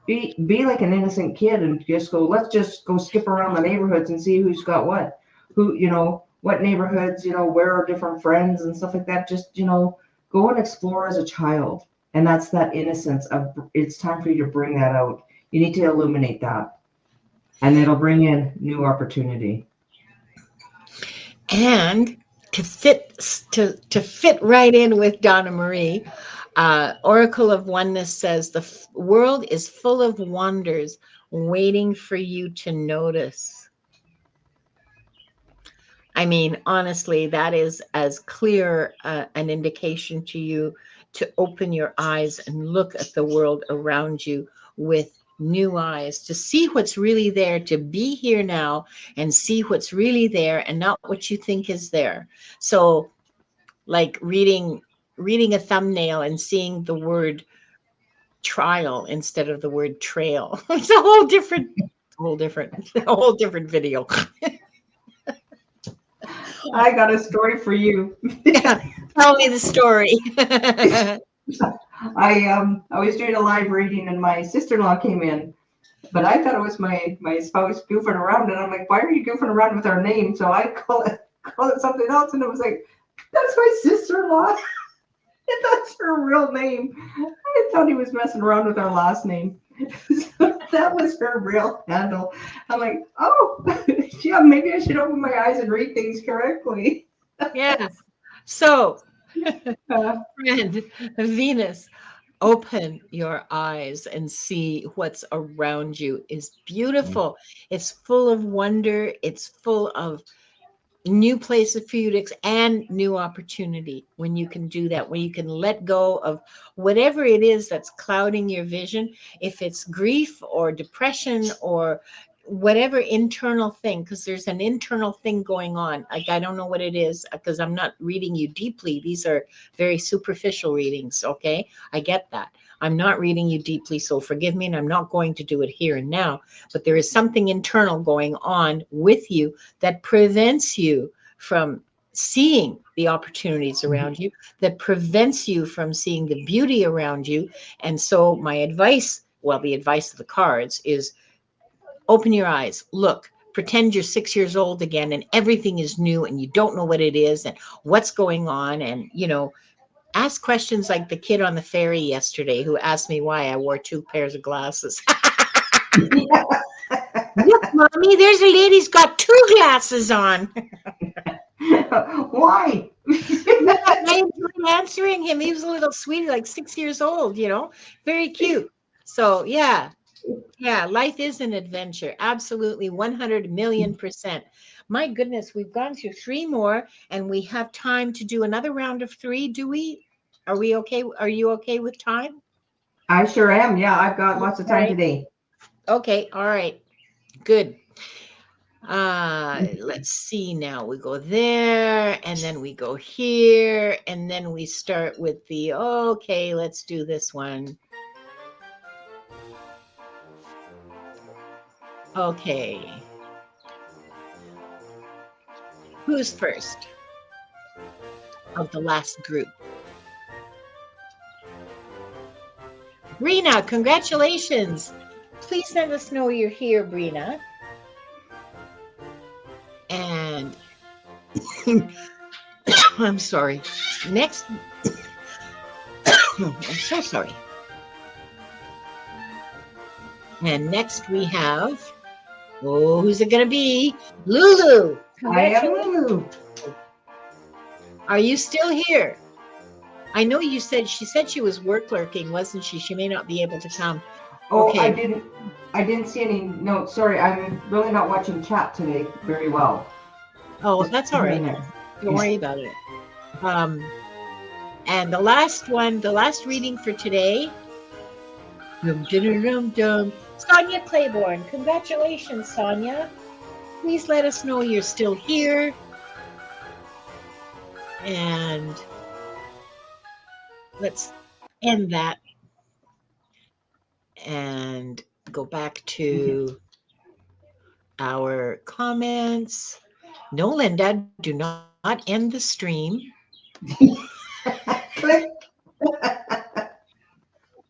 be like an innocent kid and just go, let's just go skip around the neighborhoods and see who's got what, what neighborhoods, where are different friends and stuff like that. Just, go and explore as a child. And that's that innocence of, it's time for you to bring that out. You need to illuminate that, and it'll bring in new opportunity. And to fit right in with Donna Marie, Oracle of Oneness says the world is full of wonders waiting for you to notice. I mean, honestly, that is as clear an indication to you to open your eyes and look at the world around you with new eyes, to see what's really there, to be here now and see what's really there and not what you think is there. So like reading a thumbnail and seeing the word trial instead of the word trail. It's a whole different video. I got a story for you. Tell me the story. I was doing a live reading and my sister-in-law came in, but I thought it was my spouse goofing around, and I'm like, why are you goofing around with our name? So I call it something else, and it was like, That's my sister-in-law. That's her real name. I thought he was messing around with our last name. So that was her real handle. I'm like, oh, yeah, maybe I should open my eyes and read things correctly. Yeah. So, Uh, friend Venus, open your eyes and see what's around you is beautiful. It's full of wonder. It's full of new places for you to and new opportunity when you can do that, when you can let go of whatever it is that's clouding your vision, if it's grief or depression or whatever internal thing, because there's an internal thing going on. Like, I don't know what it is because I'm not reading you deeply. These are very superficial readings. Okay, I get that. I'm not reading you deeply, so forgive me, and I'm not going to do it here and now. But there is something internal going on with you that prevents you from seeing the opportunities around you, that prevents you from seeing the beauty around you. And so my advice, well, the advice of the cards is open your eyes, look, pretend you're 6 years old again and everything is new and you don't know what it is and what's going on. And, ask questions like the kid on the ferry yesterday who asked me why I wore 2 pairs of glasses. Look, mommy, there's a lady's got 2 glasses on. why? Yeah, I enjoyed answering him. He was a little sweetie, like 6 years old, very cute. So yeah, life is an adventure. Absolutely, 100 million%. My goodness, we've gone through 3 more and we have time to do another round of 3. Do we? Are we okay? Are you okay with time? I sure am. Yeah, I've got All lots of time right. today. Okay. All right. Good. Let's see now. We go there and then we go here and then we start with okay, let's do this one. Okay. Who's first of the last group? Brina, congratulations. Please let us know you're here, Brina. And I'm sorry. Next, I'm so sorry. And next we have, who's it going to be? Lulu. I am Congratulations. Lulu. Are you still here? I know she said she was work lurking, wasn't she? She may not be able to come. Oh, Okay. I didn't see any notes. Sorry, I'm really not watching chat today very well. Oh, Just that's all right. Don't worry about it. And the last reading for today. Sonia Claiborne. Congratulations, Sonia. Please let us know you're still here. And let's end that and go back to our comments. No, Linda, do not end the stream. Click.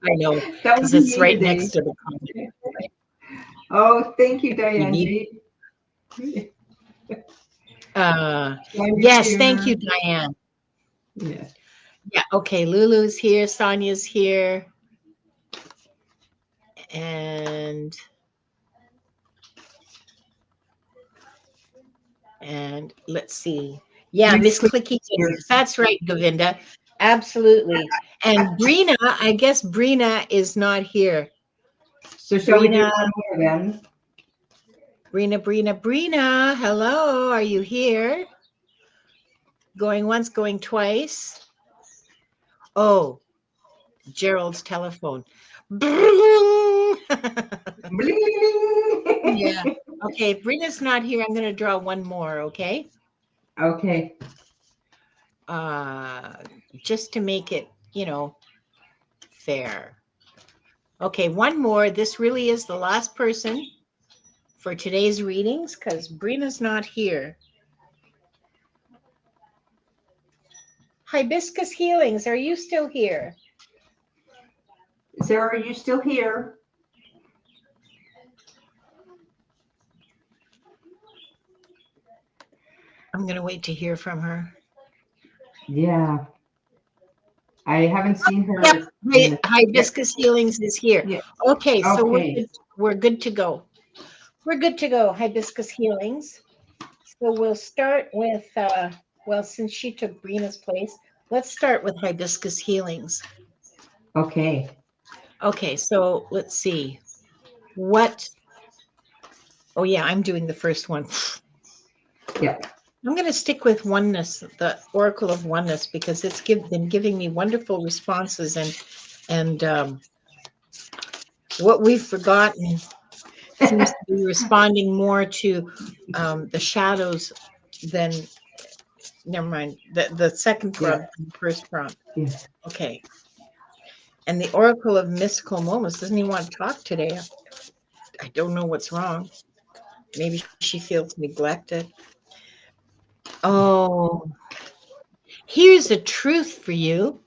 I know, That because would be it's me right today. next to the comment. Oh, thank you, Diane need- G. Yes, thank you, Diane. Yeah. Yeah, okay, Lulu's here, Sonia's here. And let's see. Yeah, Miss Clicky Fingers. That's right, Govinda. Absolutely. And Brina, I guess Brina is not here. So shall we do one more then? Brina, hello, are you here? Going once, going twice. Oh, Gerald's telephone. Bling, bling, bling. Yeah. Okay, if Brina's not here, I'm going to draw one more, okay? Okay. Just to make it, fair. Okay, one more. This really is the last person for today's readings because Brina's not here. Hibiscus Healings, are you still here? Sarah, are you still here? I'm going to wait to hear from her. Yeah. I haven't seen Yep, her in. Yep. hibiscus healings is here. Yeah. Okay, so Okay. we're good to go. We're good to go, hibiscus healings. So we'll start with, well, since she took Brina's place, let's start with hibiscus healings. Okay. Okay, so let's see. What, oh yeah, I'm doing the first one. Yep. I'm going to stick with oneness, the Oracle of Oneness, because it's been giving me wonderful responses, and what we've forgotten seems to be responding more to the shadows than, never mind, the second Yeah. prompt, the first prompt. Yeah. Okay. And the Oracle of Mystical Moments doesn't even want to talk today. I don't know what's wrong. Maybe she feels neglected. Oh, here's the truth for you.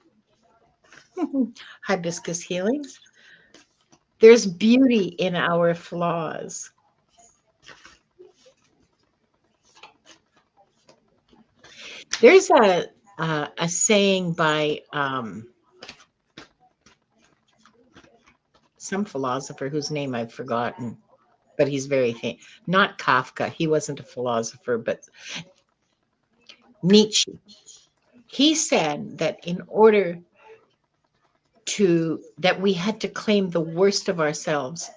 Hibiscus healings. There's beauty in our flaws. There's a saying by some philosopher whose name I've forgotten, but he's very famous. Not Kafka. He wasn't a philosopher, but Nietzsche. He said that in order that we had to claim the worst of ourselves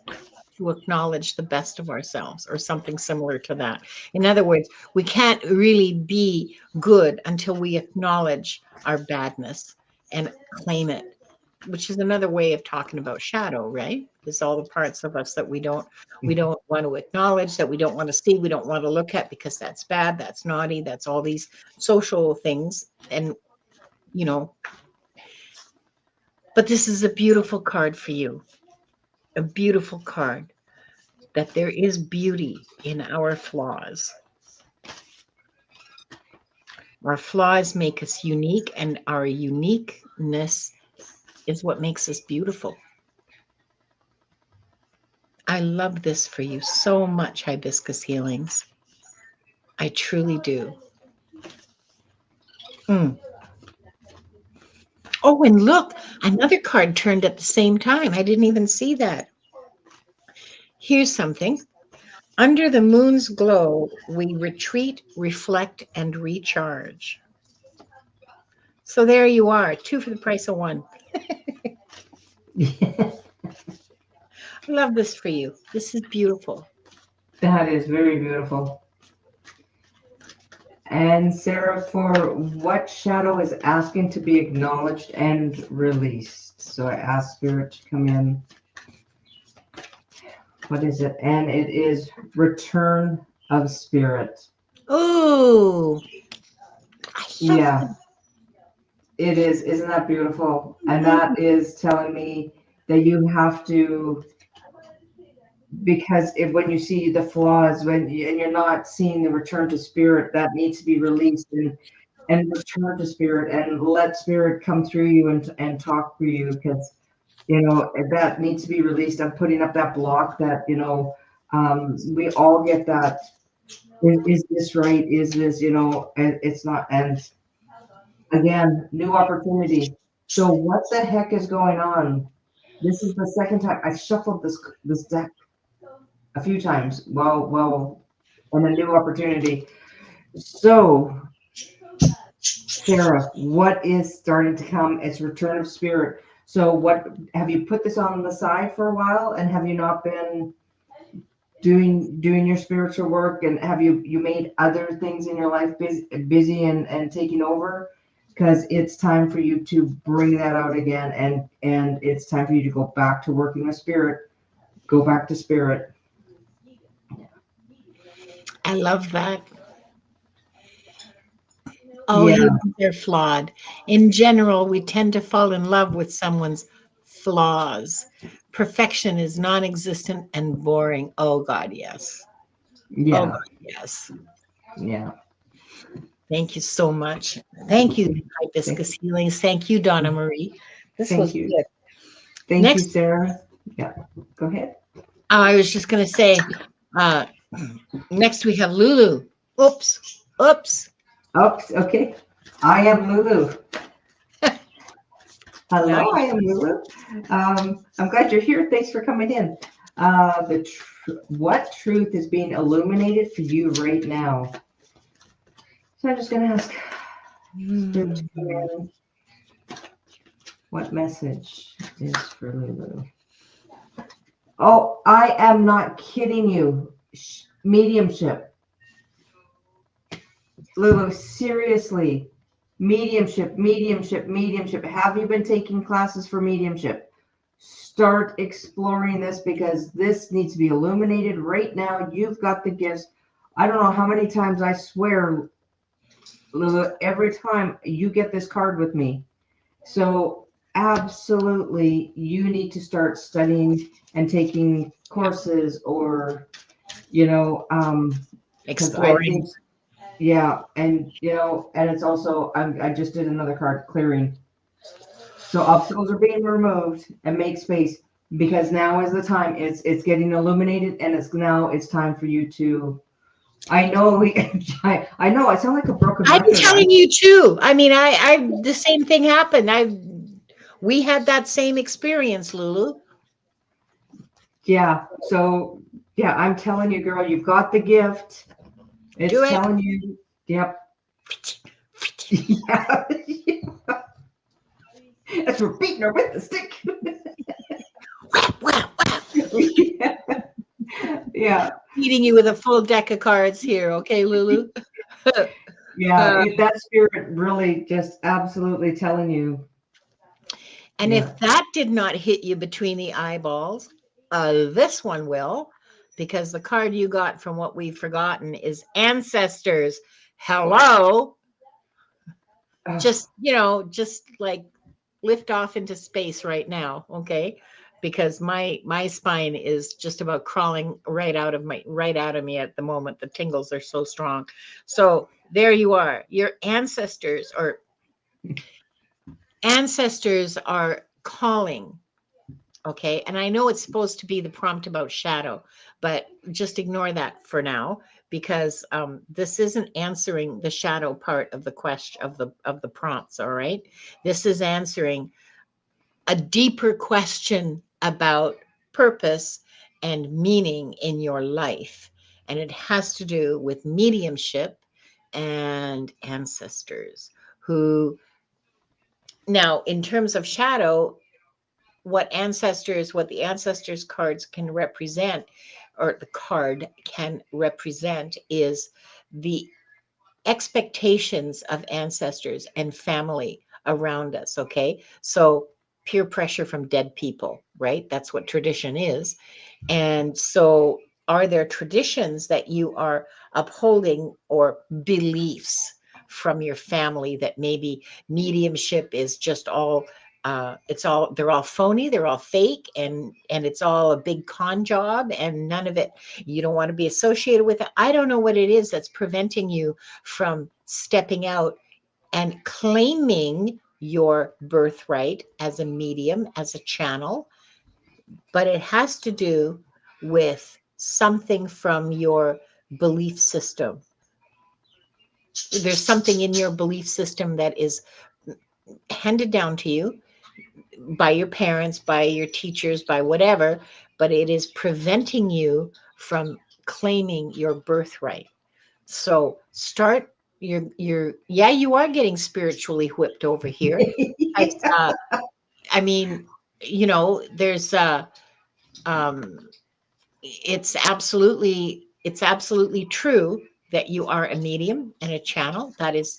to acknowledge the best of ourselves, or something similar to that. In other words, we can't really be good until we acknowledge our badness and claim it, which is another way of talking about shadow, right? It's all the parts of us that we don't want to acknowledge, that we don't want to see, we don't want to look at, because that's bad, that's naughty, that's all these social things. And you know, but this is a beautiful card for you, a beautiful card, that there is beauty in our flaws. Our flaws make us unique, and our uniqueness is what makes us beautiful. I love this for you so much, hibiscus healings. I truly do. Mm. Oh, and look, another card turned at the same time. I didn't even see that. Here's something. Under the moon's glow, we retreat, reflect, and recharge. So there you are, two for the price of one. I love this for you. This is beautiful. That is very beautiful. And Sarah, for what shadow is asking to be acknowledged and released? So I asked Spirit to come in. What is it? And it is return of spirit. Oh, I love Yeah, the it is. Isn't that beautiful? And that is telling me that you have to, because if when you see the flaws, and you're not seeing the return to spirit, that needs to be released and return to spirit and let spirit come through you and talk through you, because that needs to be released. I'm putting up that block that we all get that. Is this right? Is this, and it's not. And again, new opportunity. So what the heck is going on? This is the second time I shuffled this deck a few times. Well, and a new opportunity. So, Sarah, what is starting to come? It's return of spirit. So, what have you put this on the side for a while, and have you not been doing your spiritual work, and have you made other things in your life busy and taking over? Because it's time for you to bring that out again, and it's time for you to go back to working with spirit. Go back to spirit. I love that. All Yeah, humans are flawed. In general, we tend to fall in love with someone's flaws. Perfection is non existent and boring. Oh, God, yes. Oh, yeah, God, yes. yeah. Thank you so much. Thank you, Thank, Hibiscus Healings. Thank you, Donna Marie. This was thank you. good. Thank you, Next, Sarah. Yeah, go ahead. I was just going to say, uh, next we have Lulu. Oops. Oops. Oh, okay. I am Lulu. Now Hello, you I am Lulu. I'm glad you're here. Thanks for coming in. What truth is being illuminated for you right now? So I'm just going to ask Spirit to come in. What message is for Lulu? Oh, I am not kidding you. Mediumship. Lulu, seriously. Mediumship, mediumship, mediumship. Have you been taking classes for mediumship? Start exploring this because this needs to be illuminated right now. You've got the gifts. I don't know how many times I swear, Lulu, every time you get this card with me. So absolutely, you need to start studying and taking courses or, because I exploring. think, yeah, and and it's also I just did another card clearing. So obstacles are being removed and make space because now is the time. It's getting illuminated and it's time for you to. I know I know I sound like a broken I'm record. telling you too. I mean, the same thing happened. We had that same experience, Lulu. Yeah. So yeah, I'm telling you, girl, you've got the gift. Do It's it. telling you. Yep. Yeah. That's for beating her with the stick. Whap, whap, whap. Yeah. Yeah. Beating you with a full deck of cards here, okay, Lulu? Yeah. Uh, That spirit really just absolutely telling you. and Yeah. if that did not hit you between the eyeballs, this one will, because the card you got from what we've forgotten is ancestors. Hello. Oh, Just like lift off into space right now, okay? Because my spine is just about crawling right out of me at the moment. The tingles are so strong. So there you are. Your ancestors are calling. Okay. And I know it's supposed to be the prompt about shadow, but just ignore that for now because this isn't answering the shadow part of the question of the prompts. All right. This is answering a deeper question about purpose and meaning in your life. And it has to do with mediumship and ancestors who, now, in terms of shadow, what the ancestors cards can represent, or the card can represent, is the expectations of ancestors and family around us. Okay. So peer pressure from dead people, right? That's what tradition is. And so are there traditions that you are upholding or beliefs from your family that maybe mediumship is just all they're all phony, they're all fake, and it's all a big con job and none of it, you don't want to be associated with it. I don't know what it is that's preventing you from stepping out and claiming your birthright as a medium, as a channel, but it has to do with something from your belief system. There's something in your belief system that is handed down to you by your parents, by your teachers, by whatever, but it is preventing you from claiming your birthright. So start yeah, you are getting spiritually whipped over here. Because, I mean, there's um it's absolutely true that you are a medium and a channel. That is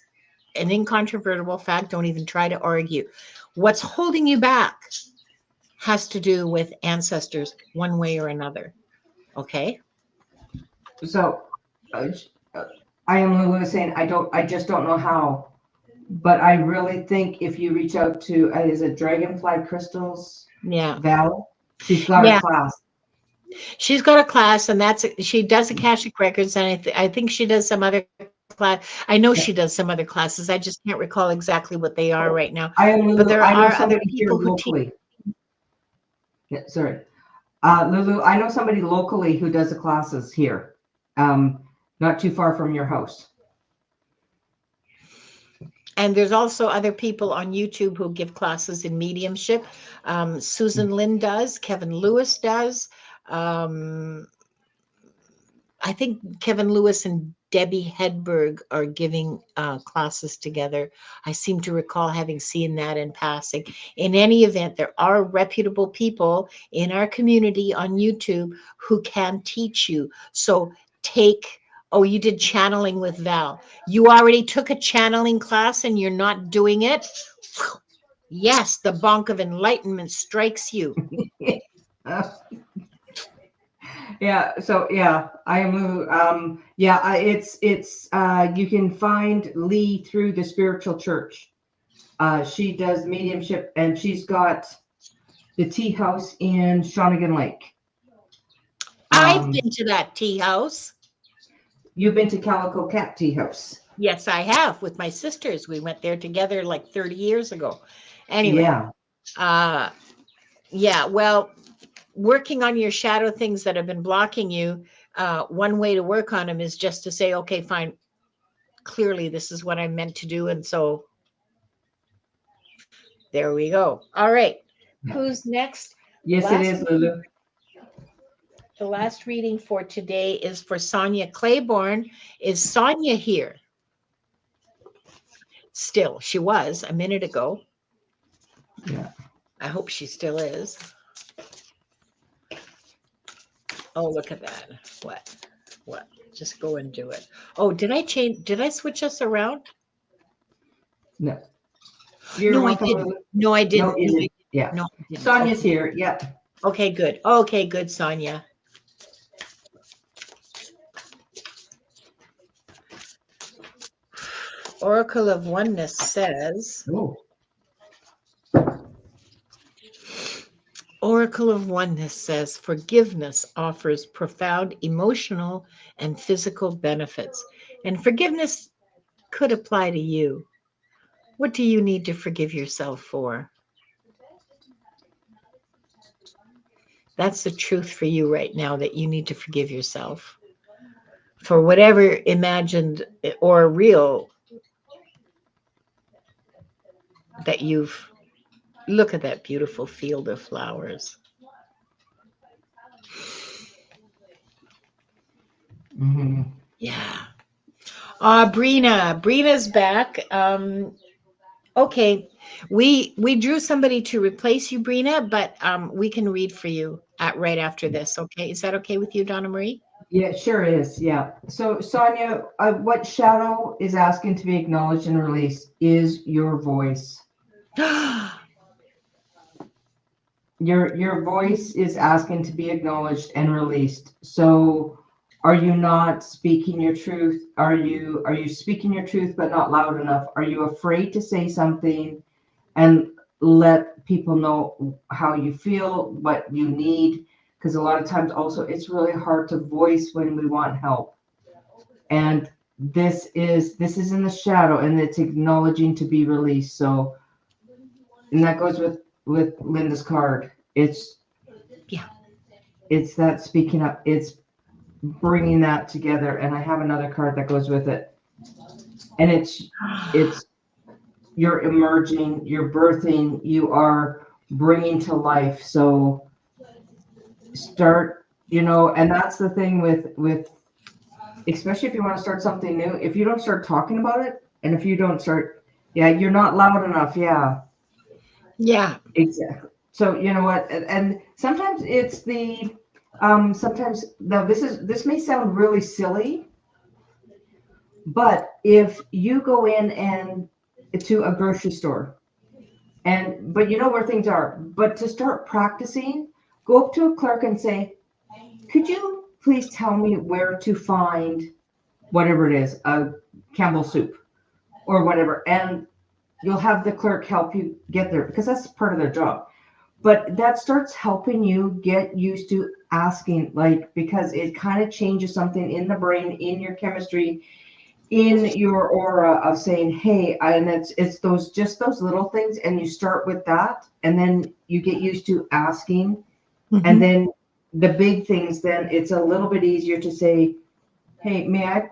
an incontrovertible fact. Don't even try to argue. What's holding you back has to do with ancestors one way or another. Okay. so uh, uh, I am Lulu saying I just don't know how, but I really think if you reach out to is it Dragonfly Crystals Yeah. Val, she's got a Yeah. class. She's got a class, and she does Akashic Records, and I think she does some other class. I know she does some other classes. I just can't recall exactly what they are right now. I am But Lulu. there I know are other somebody here people who teach. locally. Yeah, sorry. Lulu, I know somebody locally who does the classes here, not too far from your house. And there's also other people on YouTube who give classes in mediumship. Susan Lynn does, Kevin Lewis does. Um, I think Kevin Lewis and Debbie Hedberg are giving classes together. I seem to recall having seen that in passing. In any event, there are reputable people in our community on YouTube who can teach you. So oh, you did channeling with Val. You already took a channeling class and you're not doing it? Yes, the bonk of enlightenment strikes you. Yeah, so yeah, I am. It's you can find Lee through the spiritual church. She does mediumship, and she's got the tea house in Shawnigan Lake. I've been to that tea house. You've been to Calico Cat Tea House? Yes, I have, with my sisters. We went there together like 30 years ago. Anyway, yeah, well, working on your shadow things that have been blocking you, one way to work on them is just to say, okay, fine, clearly this is what I'm meant to do. And so there we go. All right. Who's next? Yes, it is, Lulu. The last reading for today is for Sonia Claiborne. Is Sonia here? Still, she was a minute ago. Yeah. I hope she still is. Oh, look at that. What? Just go and do it. Oh, did I switch us around? No. No, I didn't. No, I didn't. No, you didn't. Yeah. No, I didn't. Sonia's here. Yep. Okay, good. Okay, good, Sonia. Oracle of Oneness says, Oracle of Oneness says, forgiveness offers profound emotional and physical benefits. And forgiveness could apply to you. What do you need to forgive yourself for? That's the truth for you right now, that you need to forgive yourself for whatever imagined or real that you've. Look at that beautiful field of flowers. Mm-hmm. Yeah. Brina's back. Okay, we drew somebody to replace you, Brina, but we can read for you right after this. Okay, is that okay with you, Donna Marie? Yeah, it sure is. Yeah. So, Sonia, what shadow is asking to be acknowledged and released is your voice. Your voice is asking to be acknowledged and released. So, are you not speaking your truth? Are you speaking your truth but not loud enough? Are you afraid to say something and let people know how you feel, what you need? Because a lot of times also it's really hard to voice when we want help. And this is in the shadow, and it's acknowledging to be released. So, and that goes with Linda's card. It's that speaking up. It's bringing that together. And I have another card that goes with it. And it's you're emerging, you're birthing, you are bringing to life. So start, and that's the thing with especially if you want to start something new, if you don't start talking about it, and if you don't start, you're not loud enough. Yeah, exactly. So you know what, and sometimes it's the sometimes now this may sound really silly, but if you go in and to a grocery store, but you know where things are, but to start practicing, go up to a clerk and say, could you please tell me where to find whatever it is, a Campbell soup or whatever, and you'll have the clerk help you get there, because that's part of their job. But that starts helping you get used to asking, because it kind of changes something in the brain, in your chemistry, in your aura of saying, hey, and it's those little things, and you start with that, and then you get used to asking, and then the big things, then it's a little bit easier to say, hey, may I,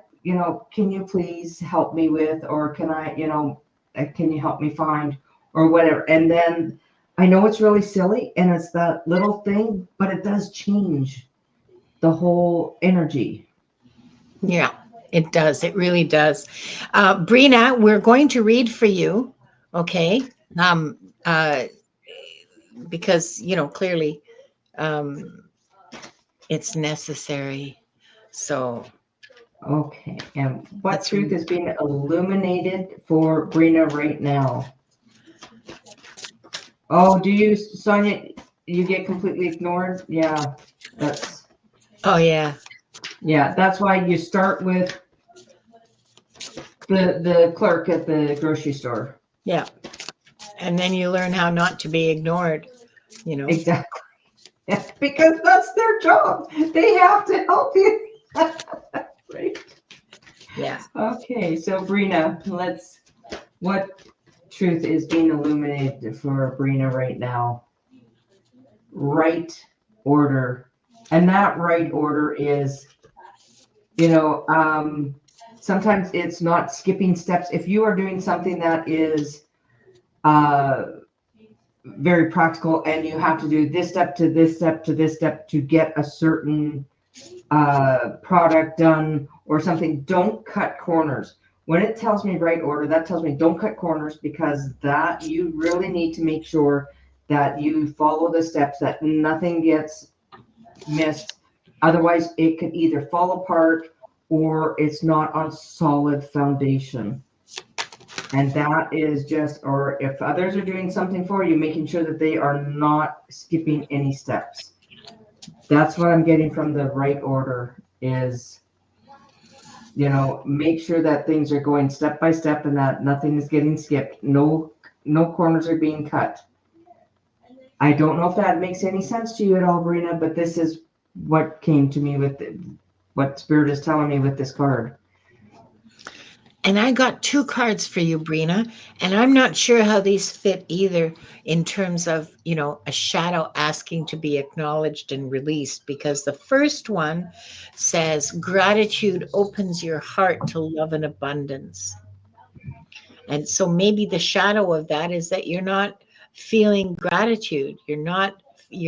can you please help me with, or can I, can you help me find or whatever. And then I know it's really silly and it's that little thing, but it does change the whole energy. Yeah, it does. It really does. Brina, we're going to read for you, okay? Um, uh, because, clearly um, it's necessary. So Okay, and what let's truth read. is being illuminated for Brina right now? Oh, do you, Sonia, you get completely ignored? Yeah, that's Oh, yeah. that's why you start with the clerk at the grocery store. Yeah. And then you learn how not to be ignored, you know? Exactly. Because that's their job. They have to help you. Right. Yeah. Okay, so Brina, what truth is being illuminated for Brina right now? Right order. And that right order is, you know, sometimes it's not skipping steps. If you are doing something that is uh, very practical and you have to do this step to this step to this step to get a certain product done or something, don't cut corners. When it tells me right order, that tells me don't cut corners, because that you really need to make sure that you follow the steps, that nothing gets missed. Otherwise, it could either fall apart or it's not on solid foundation. And that is just, or if others are doing something for you, making sure that they are not skipping any steps. That's what I'm getting from the right order is, make sure that things are going step by step and that nothing is getting skipped. No corners are being cut. I don't know if that makes any sense to you at all, Brina, but this is what came to me with what Spirit is telling me with this card. And I got two cards for you, Brina, and I'm not sure how these fit either in terms of, a shadow asking to be acknowledged and released, because the first one says gratitude opens your heart to love and abundance. And so maybe the shadow of that is that you're not feeling gratitude. You're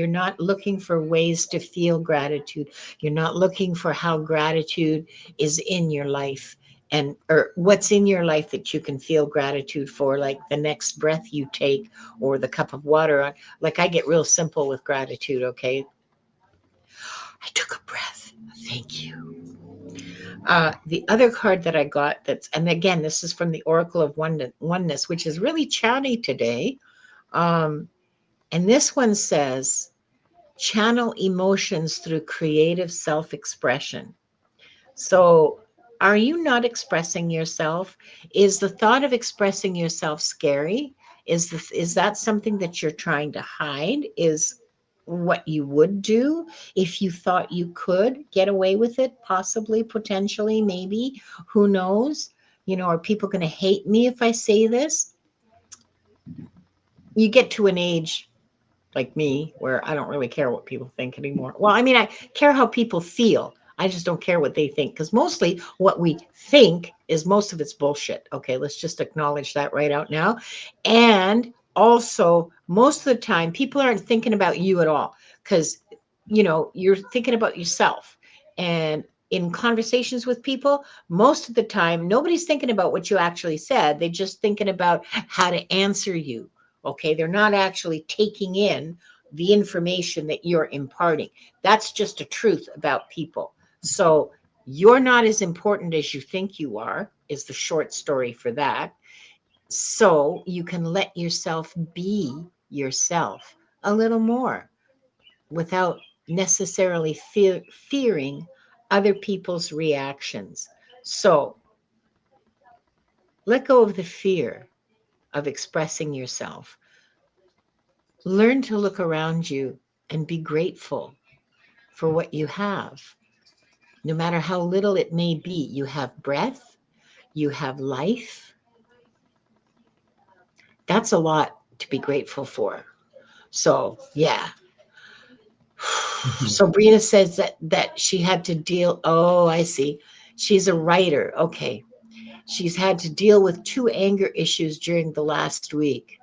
not looking for ways to feel gratitude. You're not looking for how gratitude is in your life, and or what's in your life that you can feel gratitude for, like the next breath you take or the cup of water. Like, I get real simple with gratitude, okay? I took a breath. Thank you. The other card that I got, and again, this is from the Oracle of Oneness, which is really chatty today. Um, and this one says, channel emotions through creative self expression. So, are you not expressing yourself? Is the thought of expressing yourself scary? Is that something that you're trying to hide? Is what you would do if you thought you could get away with it? Possibly, potentially, maybe. Who knows? Are people going to hate me if I say this? You get to an age like me, where I don't really care what people think anymore. Well, I mean, I care how people feel. I just don't care what they think, because mostly what we think is most of it's bullshit. Okay, let's just acknowledge that right out now. And also, most of the time, people aren't thinking about you at all, because you're thinking about yourself. And in conversations with people, most of the time, nobody's thinking about what you actually said. They're just thinking about how to answer you. Okay, they're not actually taking in the information that you're imparting. That's just a truth about people. So you're not as important as you think you are, is the short story for that. So you can let yourself be yourself a little more without necessarily fearing other people's reactions. So let go of the fear of expressing yourself. Learn to look around you and be grateful for what you have. No matter how little it may be, you have breath, you have life. That's a lot to be grateful for. So, yeah. Mhm. So Brina says that she had to deal. Oh, I see. She's a writer. Okay. She's had to deal with 2 anger issues during the last week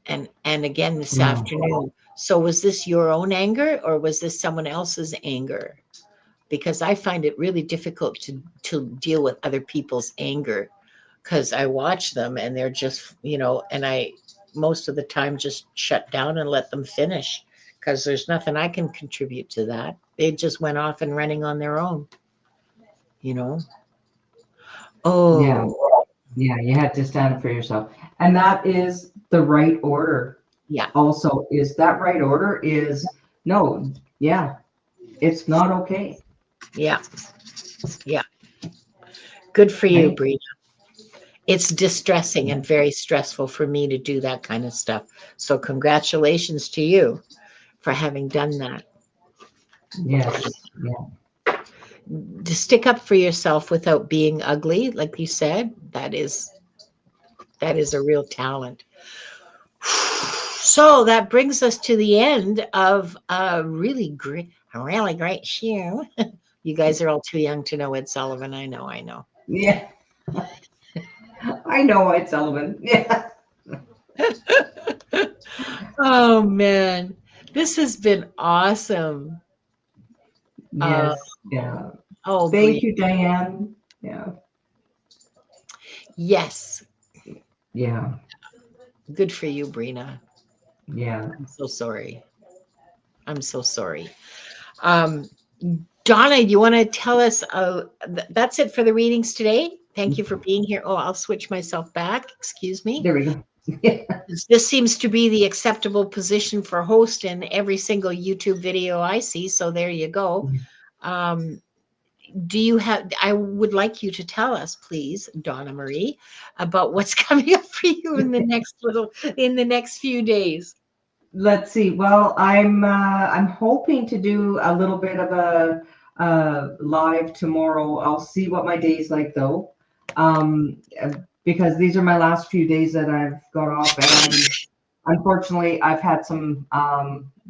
and again this Wow. afternoon. So was this your own anger or was this someone else's anger? Because I find it really difficult to deal with other people's anger because I watch them and they're just, and I most of the time just shut down and let them finish because there's nothing I can contribute to that. They just went off and running on their own, you know. Yeah. Oh, Yeah. You had to stand up for yourself. And that is the right order. yeah, Also, is that right order is no. Yeah. It's not okay. yeah, yeah. Good for you, Right? Bree. It's distressing and very stressful for me to do that kind of stuff. So congratulations to you for having done that. Yes. Yeah. To stick up for yourself without being ugly, like you said, that is a real talent. So that brings us to the end of a really great show. You guys are all too young to know Ed Sullivan. I know, I know. Yeah. I know it's Sullivan. Yeah. Oh man, this has been awesome. Uh, Yes. Yeah. oh, Thank Bree. you, Diane. Yeah. Yes, Yeah. good for you, Brina. Yeah. I'm so sorry. I'm so sorry. Um, Donna, you want to tell us? That's it for the readings today. Thank you for being here. Oh, I'll switch myself back. Excuse me. There we go. Yeah. This seems to be the acceptable position for host in every single YouTube video I see. So there you go. Um, do you have? I would like you to tell us, please, Donna Marie, about what's coming up for you in the next few days. Let's see. Well, I'm hoping to do a little bit of a live tomorrow. I'll see what my day's like though, because these are my last few days that I've got off, and unfortunately I've had some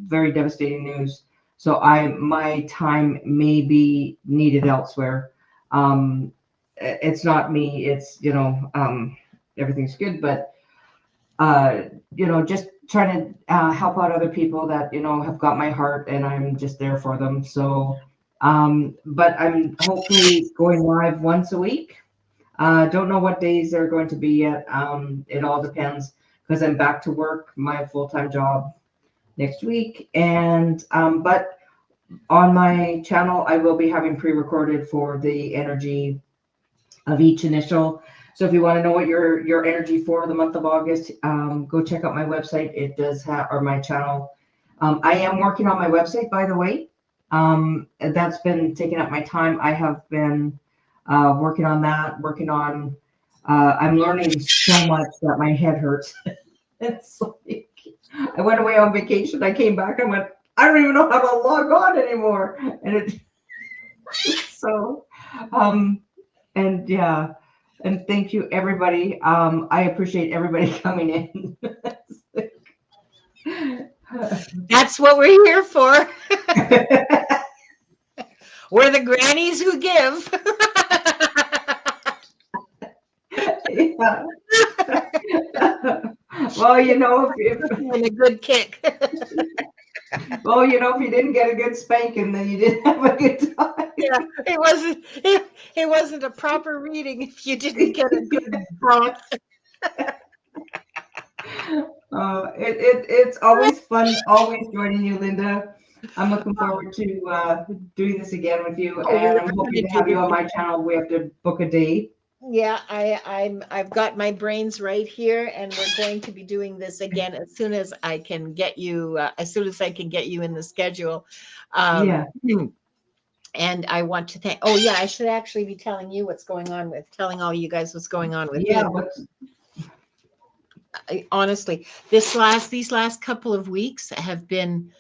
very devastating news. So my time may be needed elsewhere. It's not me. It's everything's good, but uh, just trying to help out other people that, have got my heart and I'm just there for them. So, but I'm hopefully going live once a week. Don't know what days they're going to be yet. It all depends because I'm back to work, my full-time job next week. And, but on my channel, I will be having pre-recorded for the energy of each initial. So if you want to know what your energy for the month of August, go check out my website. It does have, or my channel. I am working on my website, by the way. That's been taking up my time. I have been working on that, I'm learning so much that my head hurts. It's like, I went away on vacation. I came back. I went, I don't even know how to log on anymore. And so, um, and yeah, and thank you everybody. I appreciate everybody coming in. That's what we're here for. We're the grannies who give. Yeah. Well, And a good kick. if you didn't get a good spanking, then you didn't have a good time. Yeah, it wasn't a proper reading if you didn't get a good bronk. It's always fun, always joining you, Linda. I'm looking forward to doing this again with you, Oh, we and are I'm going hoping to to do have you this. on my channel. We have to book a day. Yeah, I've got my brains right here, and we're going to be doing this again as soon as I can get you. As soon as I can get you in the schedule. Yeah. And I want to thank. Oh yeah, I should actually be telling you what's going on telling all you guys what's going on with Yeah. me. Honestly, these last couple of weeks have been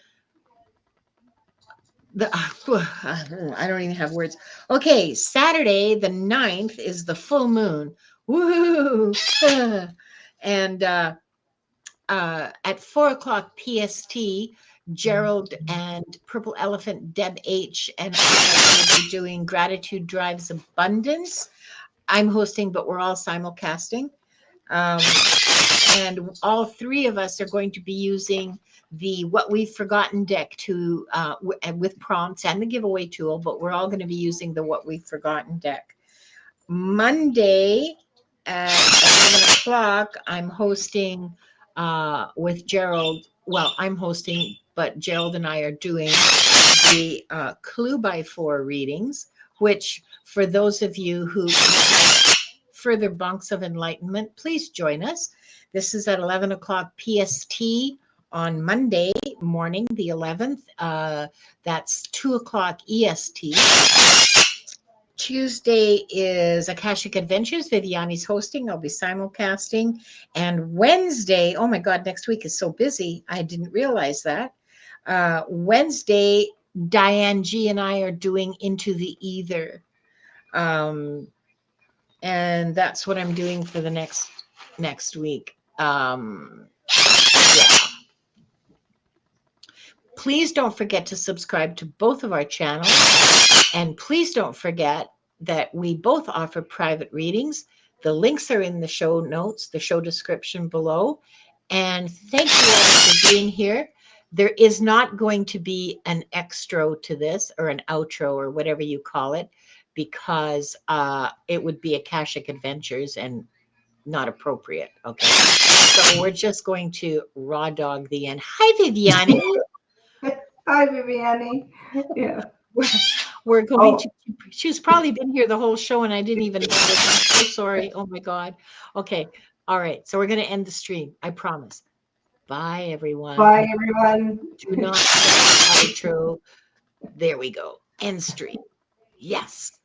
I don't even have words. Okay, Saturday the 9th is the full moon. Woo! And at 4 o'clock PST, Gerald and Purple Elephant Deb H and I are going to be doing Gratitude Drives Abundance. I'm hosting, but we're all simulcasting. Um, and all three of us are going to be using the What We've Forgotten deck to with prompts and the giveaway tool, but we're all going to be using the What We've Forgotten deck. Monday at 11 o'clock, I'm hosting with Gerald. Well, I'm hosting, but Gerald and I are doing the Clue by Four readings, which for those of you who have further bunks of enlightenment, please join us. This is at 11 o'clock PST on Monday morning, the 11th. That's 2 o'clock EST. Tuesday is Akashic Adventures. Viviani's hosting. I'll be simulcasting. And Wednesday, oh my God, next week is so busy. I didn't realize that. Wednesday, Diane G and I are doing Into the Ether. And that's what I'm doing for the next week. Yeah. Please don't forget to subscribe to both of our channels. And please don't forget that we both offer private readings. The links are in the show notes, the show description below. And thank you all for being here. There is not going to be an extra to this or an outro or whatever you call it, because it would be Akashic Adventures and not appropriate. Okay. So we're just going to raw dog the end. Hi, Viviani. Hi, Viviani. Yeah. We're going to, she's probably been here the whole show and I didn't even notice. I'm so sorry. Oh my God. Okay. All right. So we're going to end the stream. I promise. Bye, everyone. Bye, everyone. Do not outro. There we go. End stream. Yes.